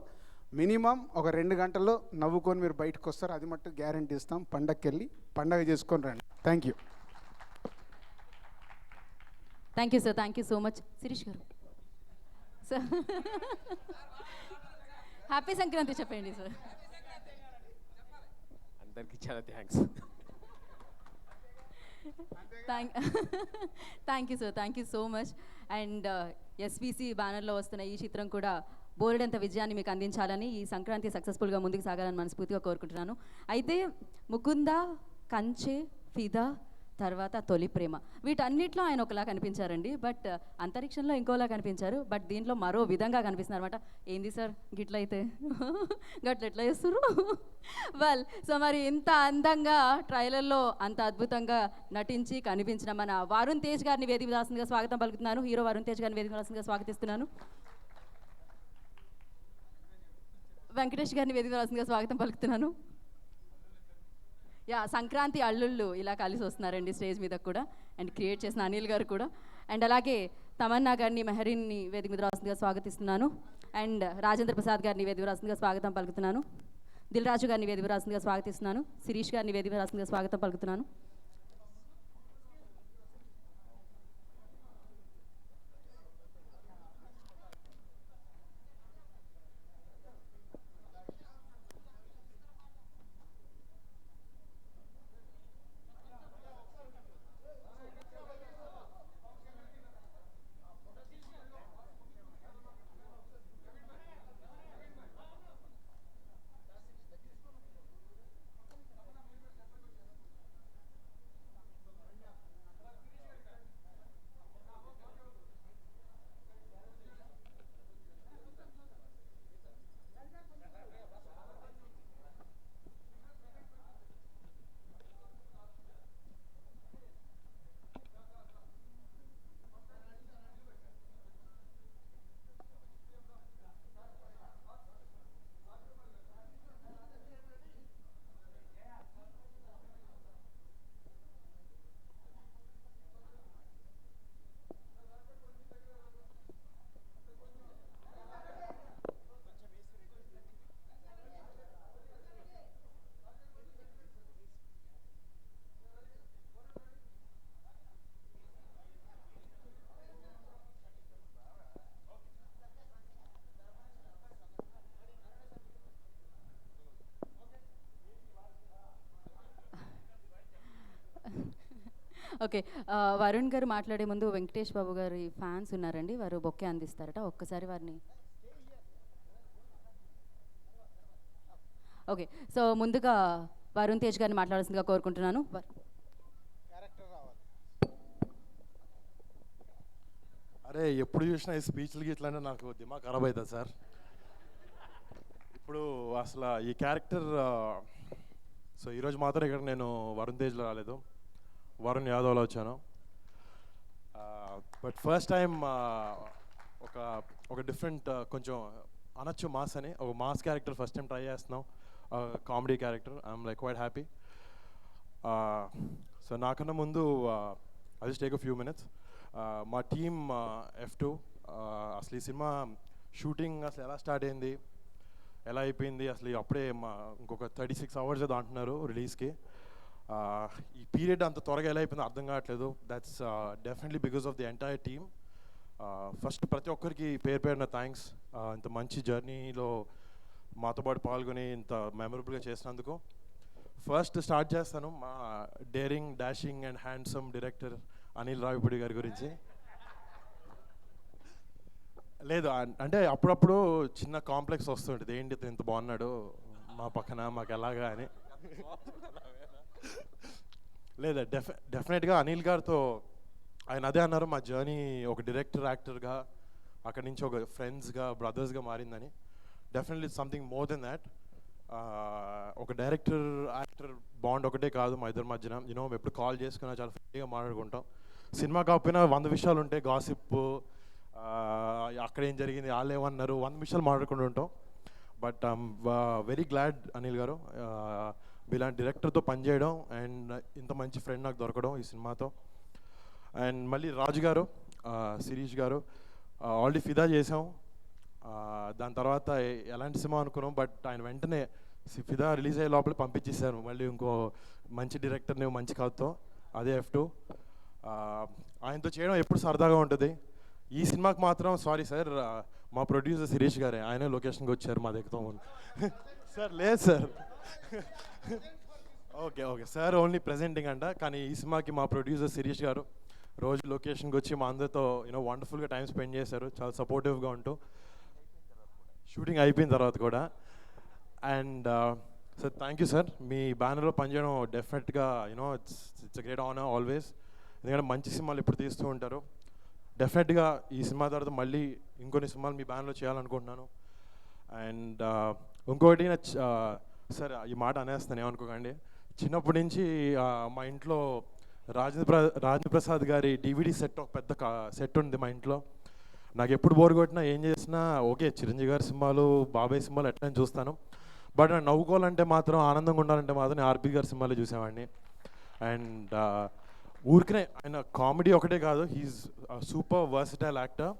మినిమం ఒక 2 గంటల్లో నవ్వుకొని మీరు బయటకు వస్తారు, అది మట్టు గ్యారంటీ ఇస్తాం. పండగకి వెళ్ళి పండగ చేసుకొని రండి. Thank you. Thank you sir, thank you so much. Sirish గారు సార్ హ్యాపీ సంక్రాంతి చెప్పండి సార్. అందరికీ చాలా thanks. Thank you sir, thank you so much. And SVC బ్యానర్లో వస్తున్న ఈ చిత్రం కూడా బోలెడంత విజయాన్ని మీకు అందించాలని, ఈ సంక్రాంతి సక్సెస్ఫుల్గా ముందుకు సాగాలని మనస్ఫూర్తిగా కోరుకుంటున్నాను. అయితే ముకుంద, కంచె, ఫిదా, తర్వాత తొలి ప్రేమ వీటన్నిటిలో ఆయన ఒకలా కనిపించారండి. బట్ అంతరిక్షంలో ఇంకోలా కనిపించారు. బట్ దీంట్లో మరో విధంగా కనిపిస్తున్నారు అనమాట. ఏంది సార్ గిట్ల అయితే గట్ల ఎట్లా చేస్తారు వెల్. సో మరి ఇంత అందంగా ట్రైలర్లో అంత అద్భుతంగా నటించి కనిపించిన మన వరుణ్ తేజ్ గారిని వేదిక రాసిందిగా స్వాగతం పలుకుతున్నాను. హీరో వరుణ్ తేజ్ గారిని వేదిక రాసిందిగా స్వాగతిస్తున్నాను. వెంకటేష్ గారిని వేదిక రాసిందిగా స్వాగతం పలుకుతున్నాను. సంక్రాంతి అల్లుళ్ళు ఇలా కలిసి వస్తున్నారండి స్టేజ్ మీద కూడా. అండ్ క్రియేట్ చేసిన అనిల్ గారు కూడా. అండ్ అలాగే తమన్నా గారిని, మెహరీన్ని వేదిక మీద రాసిందిగా స్వాగతిస్తున్నాను. అండ్ రాజేంద్ర ప్రసాద్ గారిని వేదిక రాసిందిగా స్వాగతం పలుకుతున్నాను. దిల్ రాజు గారిని వేదిక రాసిందిగా స్వాగతిస్తున్నాను. శిరీష్ గారిని వేదిక రాసిందిగా స్వాగతం పలుకుతున్నాను. ఓకే, వరుణ్ గారు మాట్లాడే ముందు వెంకటేష్ బాబు గారి ఫ్యాన్స్ ఉన్నారండి, వారు బొక్కే అందిస్తారట. ఒక్కసారి వారిని. ఓకే, సో ముందుగా వరుణ్ తేజ్ గారిని మాట్లాడాల్సిందిగా కోరుకుంటున్నాను. అరే ఎప్పుడు చూసినా ఈ స్పీచ్లు ఇట్లానే నాకు దిమాగ్ ఖరాబ్ అవుతుంది సార్. ఇప్పుడు అసలు ఈ క్యారెక్టర్ సో ఈరోజు మాత్రం ఇక్కడ నేను వరుణ్ తేజ్లో రాలేదు, వరుణ్ యాదవ్లో వచ్చాను. బట్ ఫస్ట్ టైం ఒక ఒక డిఫరెంట్ కొంచెం అనొచ్చు మాస్ అని, ఒక mass character first time try చేస్తున్నాం, comedy character. I'm like quite happy. So నాకన్నా ముందు I just take a few minutes. మా టీమ్ F2 అసలు ఈ సినిమా షూటింగ్ అసలు ఎలా స్టార్ట్ అయింది, ఎలా అయిపోయింది, అసలు అప్పుడే ఇంకొక 36 hours ఏదో అంటున్నారు రిలీజ్కి. ఈ పీరియడ్ అంత త్వరగా ఎలా అయిపోయిందో అర్థం కావట్లేదు. That's definitely because of the entire team. First ప్రతి ఒక్కరికి పేరు పేరున థ్యాంక్స్, ఇంత మంచి జర్నీలో మాతో పాటు పాల్గొని ఇంత మెమరబుల్గా చేసినందుకు. ఫస్ట్ స్టార్ట్ చేస్తాను మా daring, dashing and handsome director Anil Ravipudi గారి గురించి. లేదు అంటే అప్పుడప్పుడు చిన్న కాంప్లెక్స్ వస్తుంటుంది, ఏంటి ఇంత బాగున్నాడు మా పక్కన, మాకు ఎలాగా అని. లేదా డెఫినెట్గా అనిల్ గారితో ఆయన అదే అన్నారు, మా జర్నీ ఒక డైరెక్టర్, యాక్టర్గా, అక్కడి నుంచి ఒక ఫ్రెండ్స్గా, బ్రదర్స్గా మారిందని. Definitely something more than that. ఒక డైరెక్టర్, యాక్టర్ బాండ్ ఒకటే కాదు మా ఇద్దరి మధ్యన. యూనో ఎప్పుడు కాల్ చేసుకున్నా చాలా ఫ్రీగా మాట్లాడుకుంటాం. సినిమా కాకపోయినా 100 విషయాలు ఉంటాయి, గాసిప్, అక్కడ ఏం జరిగింది, వాళ్ళు ఏమన్నారు, 100 విషయాలు మాట్లాడుకుంటూ ఉంటాం. But I'm very glad Anil గారు ఇలాంటి డైరెక్టర్తో పనిచేయడం అండ్ ఇంత మంచి ఫ్రెండ్ నాకు దొరకడం ఈ సినిమాతో. అండ్ మళ్ళీ రాజు గారు, శిరీష్ గారు ఆల్రెడీ ఫిదా చేసాం. దాని తర్వాత ఎలాంటి సినిమా అనుకున్నాం, బట్ ఆయన వెంటనే ఫిదా రిలీజ్ అయ్యే లోపల పంపించేశారు మళ్ళీ ఇంకో మంచి డైరెక్టర్ని మంచి కథతో, అదే F2. ఆయనతో చేయడం ఎప్పుడు సరదాగా ఉంటుంది. ఈ సినిమాకి మాత్రం సారీ సార్, మా ప్రొడ్యూసర్ శిరీష్ గారే, ఆయనే లొకేషన్కి వచ్చారు మా దగ్గరతో. సార్ లేదు sir, okay sir only presenting అంట. కానీ ఈ సినిమాకి మా ప్రొడ్యూసర్ శిరీష్ గారు రోజు లొకేషన్కి వచ్చి మా అందరితో వండర్ఫుల్గా టైం స్పెండ్ చేశారు, చాలా సపోర్టివ్గా ఉంటూ, షూటింగ్ అయిపోయిన తర్వాత కూడా. And sir thank you sir, మీ బ్యానర్లో పనిచేయడం డెఫినెట్గా ఇట్స్ గ్రేట్ ఆనర్ ఆల్వేస్. ఎందుకంటే మంచి సినిమాలు ఇప్పుడు తీస్తూ ఉంటారు. డెఫినెట్గా ఈ సినిమా తర్వాత మళ్ళీ ఇంకొన్ని సినిమాలు మీ బ్యానర్లో చేయాలనుకుంటున్నాను. అండ్ ఇంకొకటి సార్ ఈ మాట అనేస్తాను ఏమనుకోకండి, చిన్నప్పటి నుంచి మా ఇంట్లో రాజేంద్ర ప్రసాద్ గారి DVD సెట్, ఒక పెద్ద సెట్ ఉంది మా ఇంట్లో. నాకు ఎప్పుడు బోర్ కొట్టినా ఏం చేసినా ఓకే చిరంజీవి గారి సినిమాలు, బాబాయ్ సినిమాలు ఎట్లా చూస్తాను. బట్ నేను నవ్వుకోవాలంటే మాత్రం, ఆనందంగా ఉండాలంటే మాత్రం నేను RP గారి సినిమాలు చూసేవాడిని. అండ్ ఊరికనే ఆయన కామెడీ ఒకటే కాదు, హీఈస్ సూపర్ వర్సిటైల్ యాక్టర్.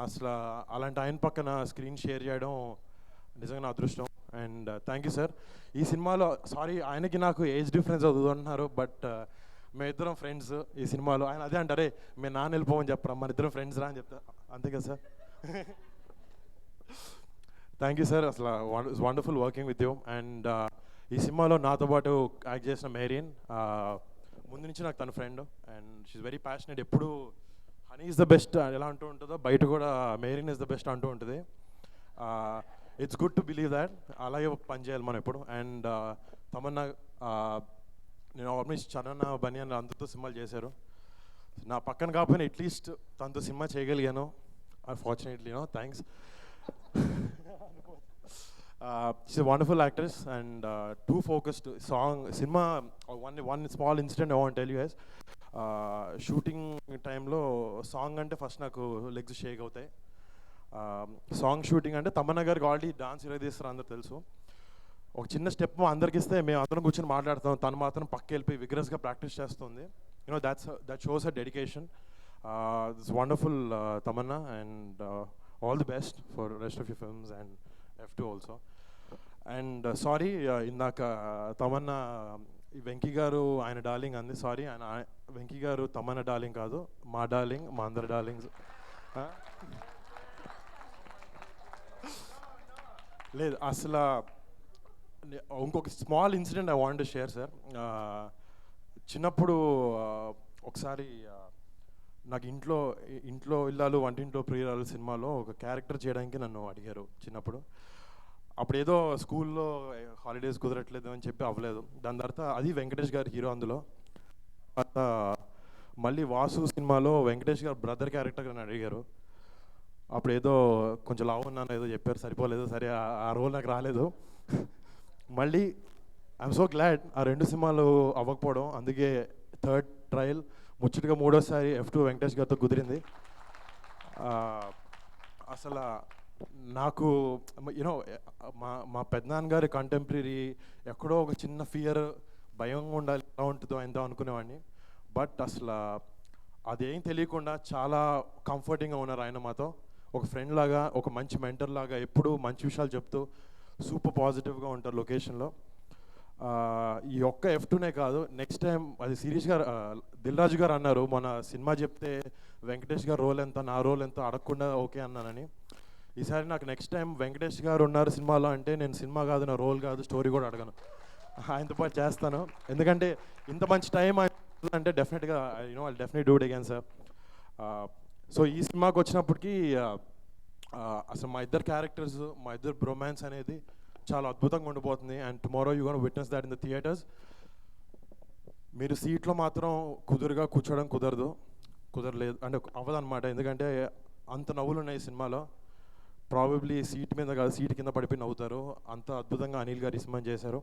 అసలు అలాంటి ఆయన పక్కన స్క్రీన్ షేర్ చేయడం నిజంగా నా అదృష్టం. And thank you sir. ఈ సినిమాలో సారీ ఆయనకి నాకు ఏజ్ డిఫరెన్స్ అవుతుంది అంటున్నారు, బట్ మేమిద్దరం ఫ్రెండ్స్ ఈ సినిమాలో. ఆయన అదే అంటారే, మేము నాన్న వెళ్ళిపోమని చెప్పరా, మన ఇద్దరం ఫ్రెండ్స్ రా అని చెప్తా, అంతే కదా సార్. థ్యాంక్ యూ సార్, అసలు wonderful working with you. And ఈ సినిమాలో నాతో పాటు యాక్ట్ చేసిన మేరియన్, ముందు నుంచి నాకు తన friend and she's very passionate. ఎప్పుడు హనీ ఈజ్ ద బెస్ట్ ఎలా అంటూ ఉంటుందో, బయట కూడా మేరియన్ ఈజ్ ద బెస్ట్ అంటూ ఉంటుంది. It's good to believe that, అలాగే పనిచేయాలి మనం ఎప్పుడు. అండ్ తమన్నా, నేను ఆల్మోస్ట్ చరణ్, బనియన్ అందరితో సినిమాలు చేశారు. నా పక్కన కాకపోయినా అట్లీస్ట్ తనతో సినిమా చేయగలిగాను, unfortunately thanks. She's a wonderful actress and too focused. Cinema, one small incident I want to tell you guys. Shooting time lo song ante first naku legs shake avutayi. Song shooting ante Tamanna gariki already dance iradistaru andaru telusu. ఒక చిన్న step అందరికి ఇస్తే మేము అందరం కూర్చొని మాట్లాడతాం, తను మాత్రం పక్క వెళ్ళిపోయి విగ్రస్గా ప్రాక్టీస్ చేస్తుంది. That shows a dedication. This wonderful Tamannaah, and all the best for rest of your films and F2 also. And sorry, ఇందాక తమన్నా వెంకీ గారు ఆయన డార్లింగ్ అంది. సారీ, ఆయన వెంకీ గారు తమన్నా డార్లింగ్ కాదు, మా డార్లింగ్, మా అందరి డార్లింగ్స్. లేదు అసలు ఇంకొక small incident I want to share sir. చిన్నప్పుడు ఒకసారి నాకు ఇంట్లో ఇల్లాలు వంటింట్లో ప్రియురాలు సినిమాలో ఒక క్యారెక్టర్ చేయడానికి నన్ను అడిగారు చిన్నప్పుడు. అప్పుడు ఏదో స్కూల్లో హాలిడేస్ కుదరట్లేదు అని చెప్పి అవ్వలేదు. దాని తర్వాత అది వెంకటేష్ గారు హీరో అందులో. తర్వాత మళ్ళీ వాసు సినిమాలో వెంకటేష్ గారు బ్రదర్ క్యారెక్టర్ నన్ను అడిగారు. అప్పుడు ఏదో కొంచెం లావు ఉన్నాను ఏదో చెప్పారు, సరిపోలేదు, సరే ఆ రోల్ నాకు రాలేదు. మళ్ళీ ఐఎమ్ సో గ్లాడ్ ఆ 2 సినిమాలు అవ్వకపోవడం. అందుకే థర్డ్ ట్రయల్ ముచ్చటగా 3వసారి F2 వెంకటేష్ గారితో కుదిరింది. అసలు నాకు యూనో మా పెద్దనాన్నగారి కంటెంపరీ ఎక్కడో ఒక చిన్న ఫియర్, భయంగా ఉండాలి, ఎలా ఉంటుందో ఎంతో అనుకునేవాడిని. బట్ అసలు అదేం తెలియకుండా చాలా కంఫర్టింగ్గా ఉన్నారు ఆయన మాతో. ఒక ఫ్రెండ్ లాగా, ఒక మంచి మెంటర్ లాగా ఎప్పుడూ మంచి విషయాలు చెప్తూ సూపర్ పాజిటివ్గా ఉంటారు లొకేషన్లో. ఈ ఒక్క F2నే కాదు, నెక్స్ట్ టైం అది శిరీష్ గారు, దిల్ రాజు గారు అన్నారు మన సినిమా చెప్తే వెంకటేష్ గారు రోల్ ఎంత, నా రోల్ ఎంత అడగకుండా ఓకే అన్నానని. ఈసారి నాకు నెక్స్ట్ టైం వెంకటేష్ గారు ఉన్నారు సినిమాలో అంటే నేను సినిమా కాదు, నా రోల్ కాదు, స్టోరీ కూడా అడగను, ఆయనతో పాటు చేస్తాను. ఎందుకంటే ఇంత మంచి టైం అంటే డెఫినెట్గా I definite do it again sir. So ఈ సినిమాకి వచ్చినప్పటికీ అసలు మా ఇద్దరు క్యారెక్టర్స్, మా ఇద్దరు బ్రొమాన్స్ అనేది చాలా అద్భుతంగా ఉండిపోతుంది. And tomorrow you gonna witness that in the theatres. మీరు సీట్లో మాత్రం కుదురుగా కూర్చోవడం కుదరలేదు అంటే అవ్వదన్నమాట. ఎందుకంటే అంత నవ్వులు ఉన్నాయి సినిమాలో. ప్రాబబ్లీ సీట్ మీద కాదు, సీట్ కింద పడిపోయి నవ్వుతారు, అంత అద్భుతంగా అనిల్ గారు ఈ సినిమా చేశారు.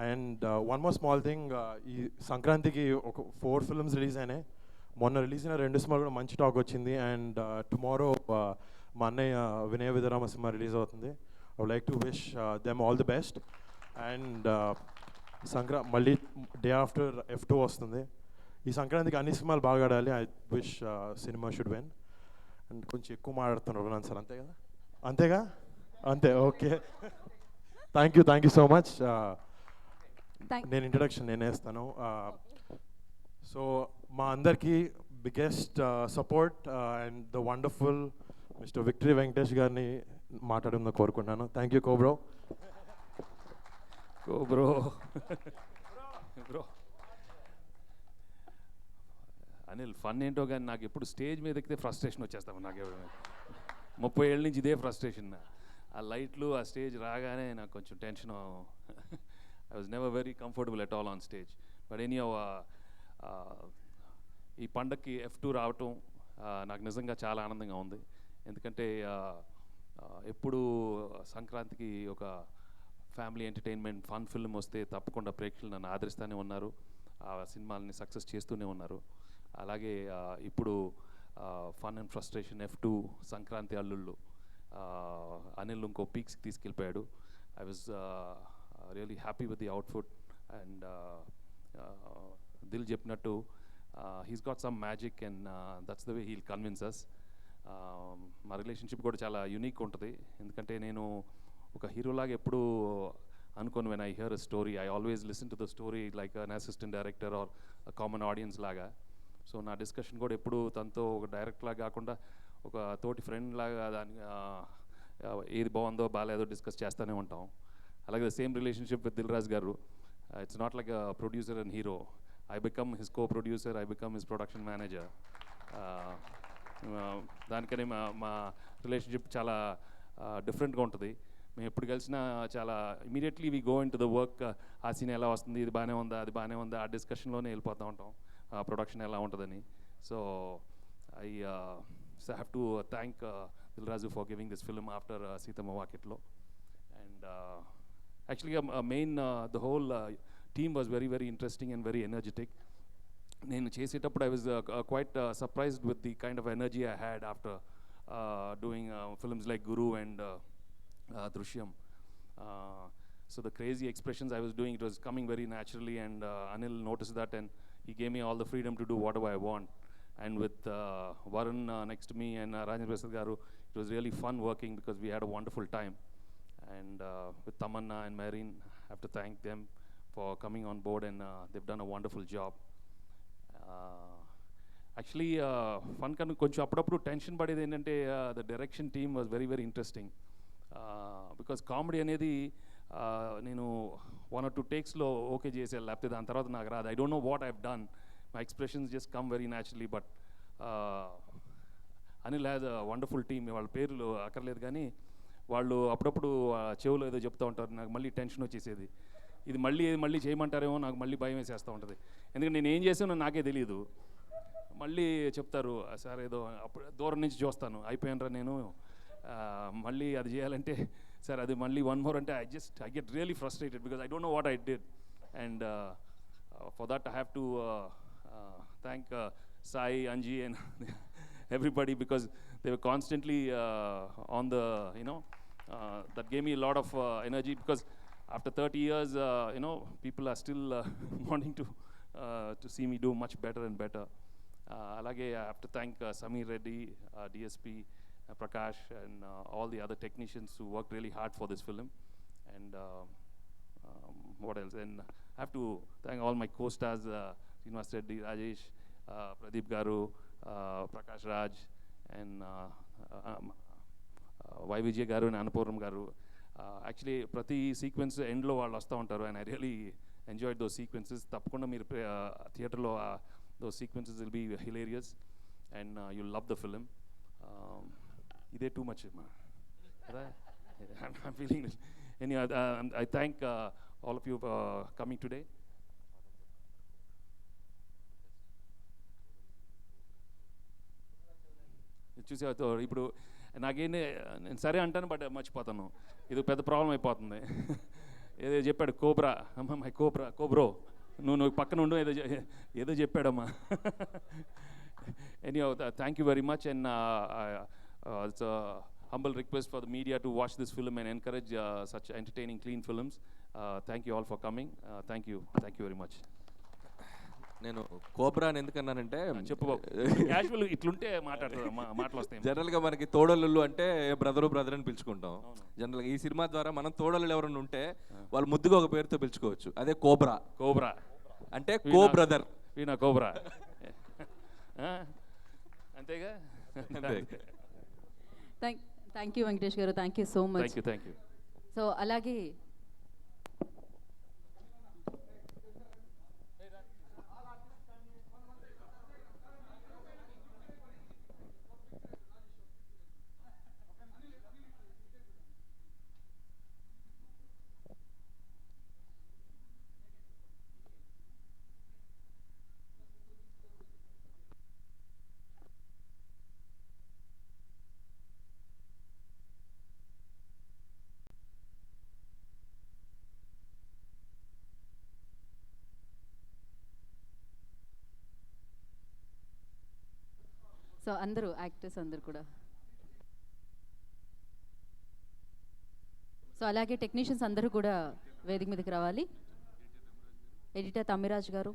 And one more small thing, ఈ సంక్రాంతికి ఒక 4 ఫిల్మ్స్ రిలీజ్ అయినాయి. మొన్న రిలీజ్ అయిన 2 సినిమాలు కూడా మంచి టాక్ వచ్చింది. అండ్ టుమారో మా అన్నయ్య వినయ విధరామ సినిమా రిలీజ్ అవుతుంది. I would like to wish them all the best. And మళ్ళీ డే ఆఫ్టర్ F2 వస్తుంది. ఈ సంక్రాంతికి అన్ని సినిమాలు బాగా ఆడాలి. I wish cinema should win. And కొంచెం ఎక్కువ మాట్లాడుతున్నారు సార్, అంతే కదా? అంతేగా? అంతే, okay. Thank you so much. నేను ఇంట్రడక్షన్ నేనే ఇస్తాను. సో మా అందరికీ biggest support and the wonderful mister victory Venkatesh గారిని మాట్లాడడం కోరుకుంటున్నాను. థ్యాంక్ యూ కోబ్రో. బ్రో అనిల్, ఫన్ ఏంటో కానీ నాకు ఎప్పుడు స్టేజ్ మీద ఎక్కితే ఫ్రస్ట్రేషన్ వచ్చేస్తాము. నాకు 30 ఏళ్ళ నుంచి ఇదే ఫ్రస్ట్రేషన్. ఆ లైట్లు, ఆ స్టేజ్ రాగానే నాకు కొంచెం tension. I was never very comfortable at all on stage. But any ఈ పండగకి F2 రావటం నాకు నిజంగా చాలా ఆనందంగా ఉంది. ఎందుకంటే ఎప్పుడు సంక్రాంతికి ఒక ఫ్యామిలీ ఎంటర్టైన్మెంట్ ఫన్ ఫిల్మ్ వస్తే తప్పకుండా ప్రేక్షకులు నన్ను ఆదరిస్తూనే ఉన్నారు, ఆ సినిమాలని సక్సెస్ చేస్తూనే ఉన్నారు. అలాగే ఇప్పుడు fun and frustration F2 Sankranti అల్లుళ్ళు అనిల్ ఇంకో పీక్స్కి తీసుకెళ్ళిపోయాడు. I was really happy with the output. And Dil చెప్పినట్టు he's got some magic and that's the way he'll convince us. మా రిలేషన్షిప్ కూడా చాలా యూనిక్ ఉంటుంది. ఎందుకంటే నేను ఒక హీరోలాగా ఎప్పుడు అనుకోను. When I hear a story I always listen to the story like an assistant director or common audience లాగా. సో నా డిస్కషన్ కూడా ఎప్పుడు తనతో ఒక డైరెక్ట్ లాగా కాకుండా ఒక తోటి ఫ్రెండ్ లాగా దాన్ని ఏది బాగుందో బాగాలేదో డిస్కస్ చేస్తూనే ఉంటాం. అలాగే the same relationship with Dil Raju గారు. It's not like a producer and hero. I become his co-producer, I become his production manager. దానికని మా రిలేషన్షిప్ చాలా డిఫరెంట్గా ఉంటుంది. మేము ఎప్పుడు కలిసినా చాలా immediately we go in to the work. ఆ సీన్ ఎలా వస్తుంది, ఇది బాగానే ఉందా, అది బాగానే ఉందా, ఆ డిస్కషన్లోనే వెళ్ళిపోతూ ఉంటాం ప్రొడక్షన్ ఎలా ఉంటుందని. So I have to thank Dil Raju for giving this film after Seethamma Vakitlo. And యాక్చువల్గా main the whole team was very, very interesting and very energetic. నేను చేసేటప్పుడు I was quite surprised with the kind of energy I had after doing films like Guru and Drishyam. So the crazy expressions I was doing, it was coming very naturally, and Anil noticed that and he gave me all the freedom to do whatever I want. And with Varun next to me and Rajendra Prasad garu, it was really fun working because we had a wonderful time. And with Tamanna and Marine, I have to thank them for coming on board, and they've done a wonderful job. Actually fun kan koncham appudu tension padedi endante the direction team was very, very interesting because comedy anedi nenu 1 or 2 takes lo okay chese lapte dan tarvata naaku raadu. I don't know what I've done, my expressions just come very naturally. But Anil has a wonderful team. వాళ్ళ పేర్లు అక్కర్లేదు కానీ వాళ్ళు అప్పుడప్పుడు చెవులో ఏదో చెప్తూ ఉంటారు, నాకు మళ్ళీ టెన్షన్ వచ్చేసేది. ఇది మళ్ళీ చేయమంటారేమో, నాకు మళ్ళీ భయం వేసేస్తూ ఉంటుంది. ఎందుకంటే నేను ఏం చేసానో నాకే తెలియదు. మళ్ళీ చెప్తారు సార్ ఏదో, అప్పుడు దూరం నుంచి చూస్తాను అయిపోయానరా నేను, మళ్ళీ అది చేయాలంటే సార్ అది మళ్ళీ వన్ మోర్ అంటే I get really frustrated because I don't know what I did and for that I have to thank Sai Anji and everybody because they were constantly on the that gave me a lot of energy because after 30 years people are still wanting to see me do much better and better. Alage I have to thank Samir Reddy, DSP Prakash and all the other technicians who worked really hard for this film and what else, and I have to thank all my co-stars Srinivas Reddy, Rajesh, Pradeep Garu, Prakash Raj and Y Vijay Garu and Anapuram Garu. Actually ప్రతి sequence ఎండ్లో వాళ్ళు వస్తూ ఉంటారు and I really enjoyed those sequences. తప్పకుండా మీరు థియేటర్లో those sequences will be hilarious and you love the film. ఇదే too much కదా. I'm feeling it. Anyway, I thank all of you for coming today. చూసి ఇప్పుడు నాకేంటి నేను సరే అంటాను బట్ మర్చిపోతాను. ఇది పెద్ద ప్రాబ్లం అయిపోతుంది. ఏదో చెప్పాడు కోబ్రా, అమ్మ మై కోబ్రో నువ్వు పక్కన ఉండు, ఏదో చెప్పాడమ్మా. Anyhow thank you very much and it's humble request for the media to watch this film and encourage such entertaining clean films. Thank you all for coming. Thank you very much. నేను cobra అని ఎందుకన్నానంటే చెప్పు బాబు. Casual ఇట్లుంటే మాటలు వస్తాయి. జనరల్గా మనకి తోడళ్ళు అంటే brother అని పిలుచుకుంటాం. జనరల్గా ఈ సినిమా ద్వారా మనం తోడళ్ళు ఎవరైనా ఉంటే వాళ్ళు ముద్దుగా ఒక పేరుతో పిలుచుకోవచ్చు. అదే కోబ్రా అంటే కో బ్రదర్. వీనా కోబ్రా అంతేగా. థ్యాంక్ యూ వెంకటేష్ గారు, thank you so much. Thank you. So అలాగే సో అందరూ యాక్టర్స్ అందరు కూడా, సో అలాగే టెక్నీషియన్స్ అందరూ కూడా వేదిక మీదకి రావాలి. ఎడిటర్ తమ్మిరాజ్ గారు,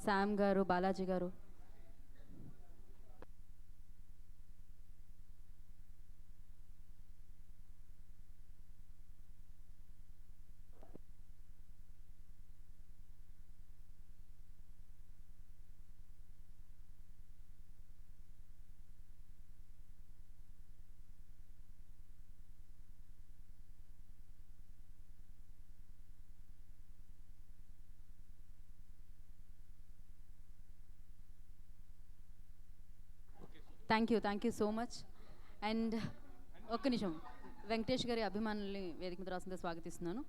శామ్ గారు, బాలాజీ గారు. Thank you so much. And ఒక్క నిమిషం, వెంకటేష్ గారి అభిమానుల్ని వేదిక మీద రాసిందే స్వాగతిస్తున్నాను.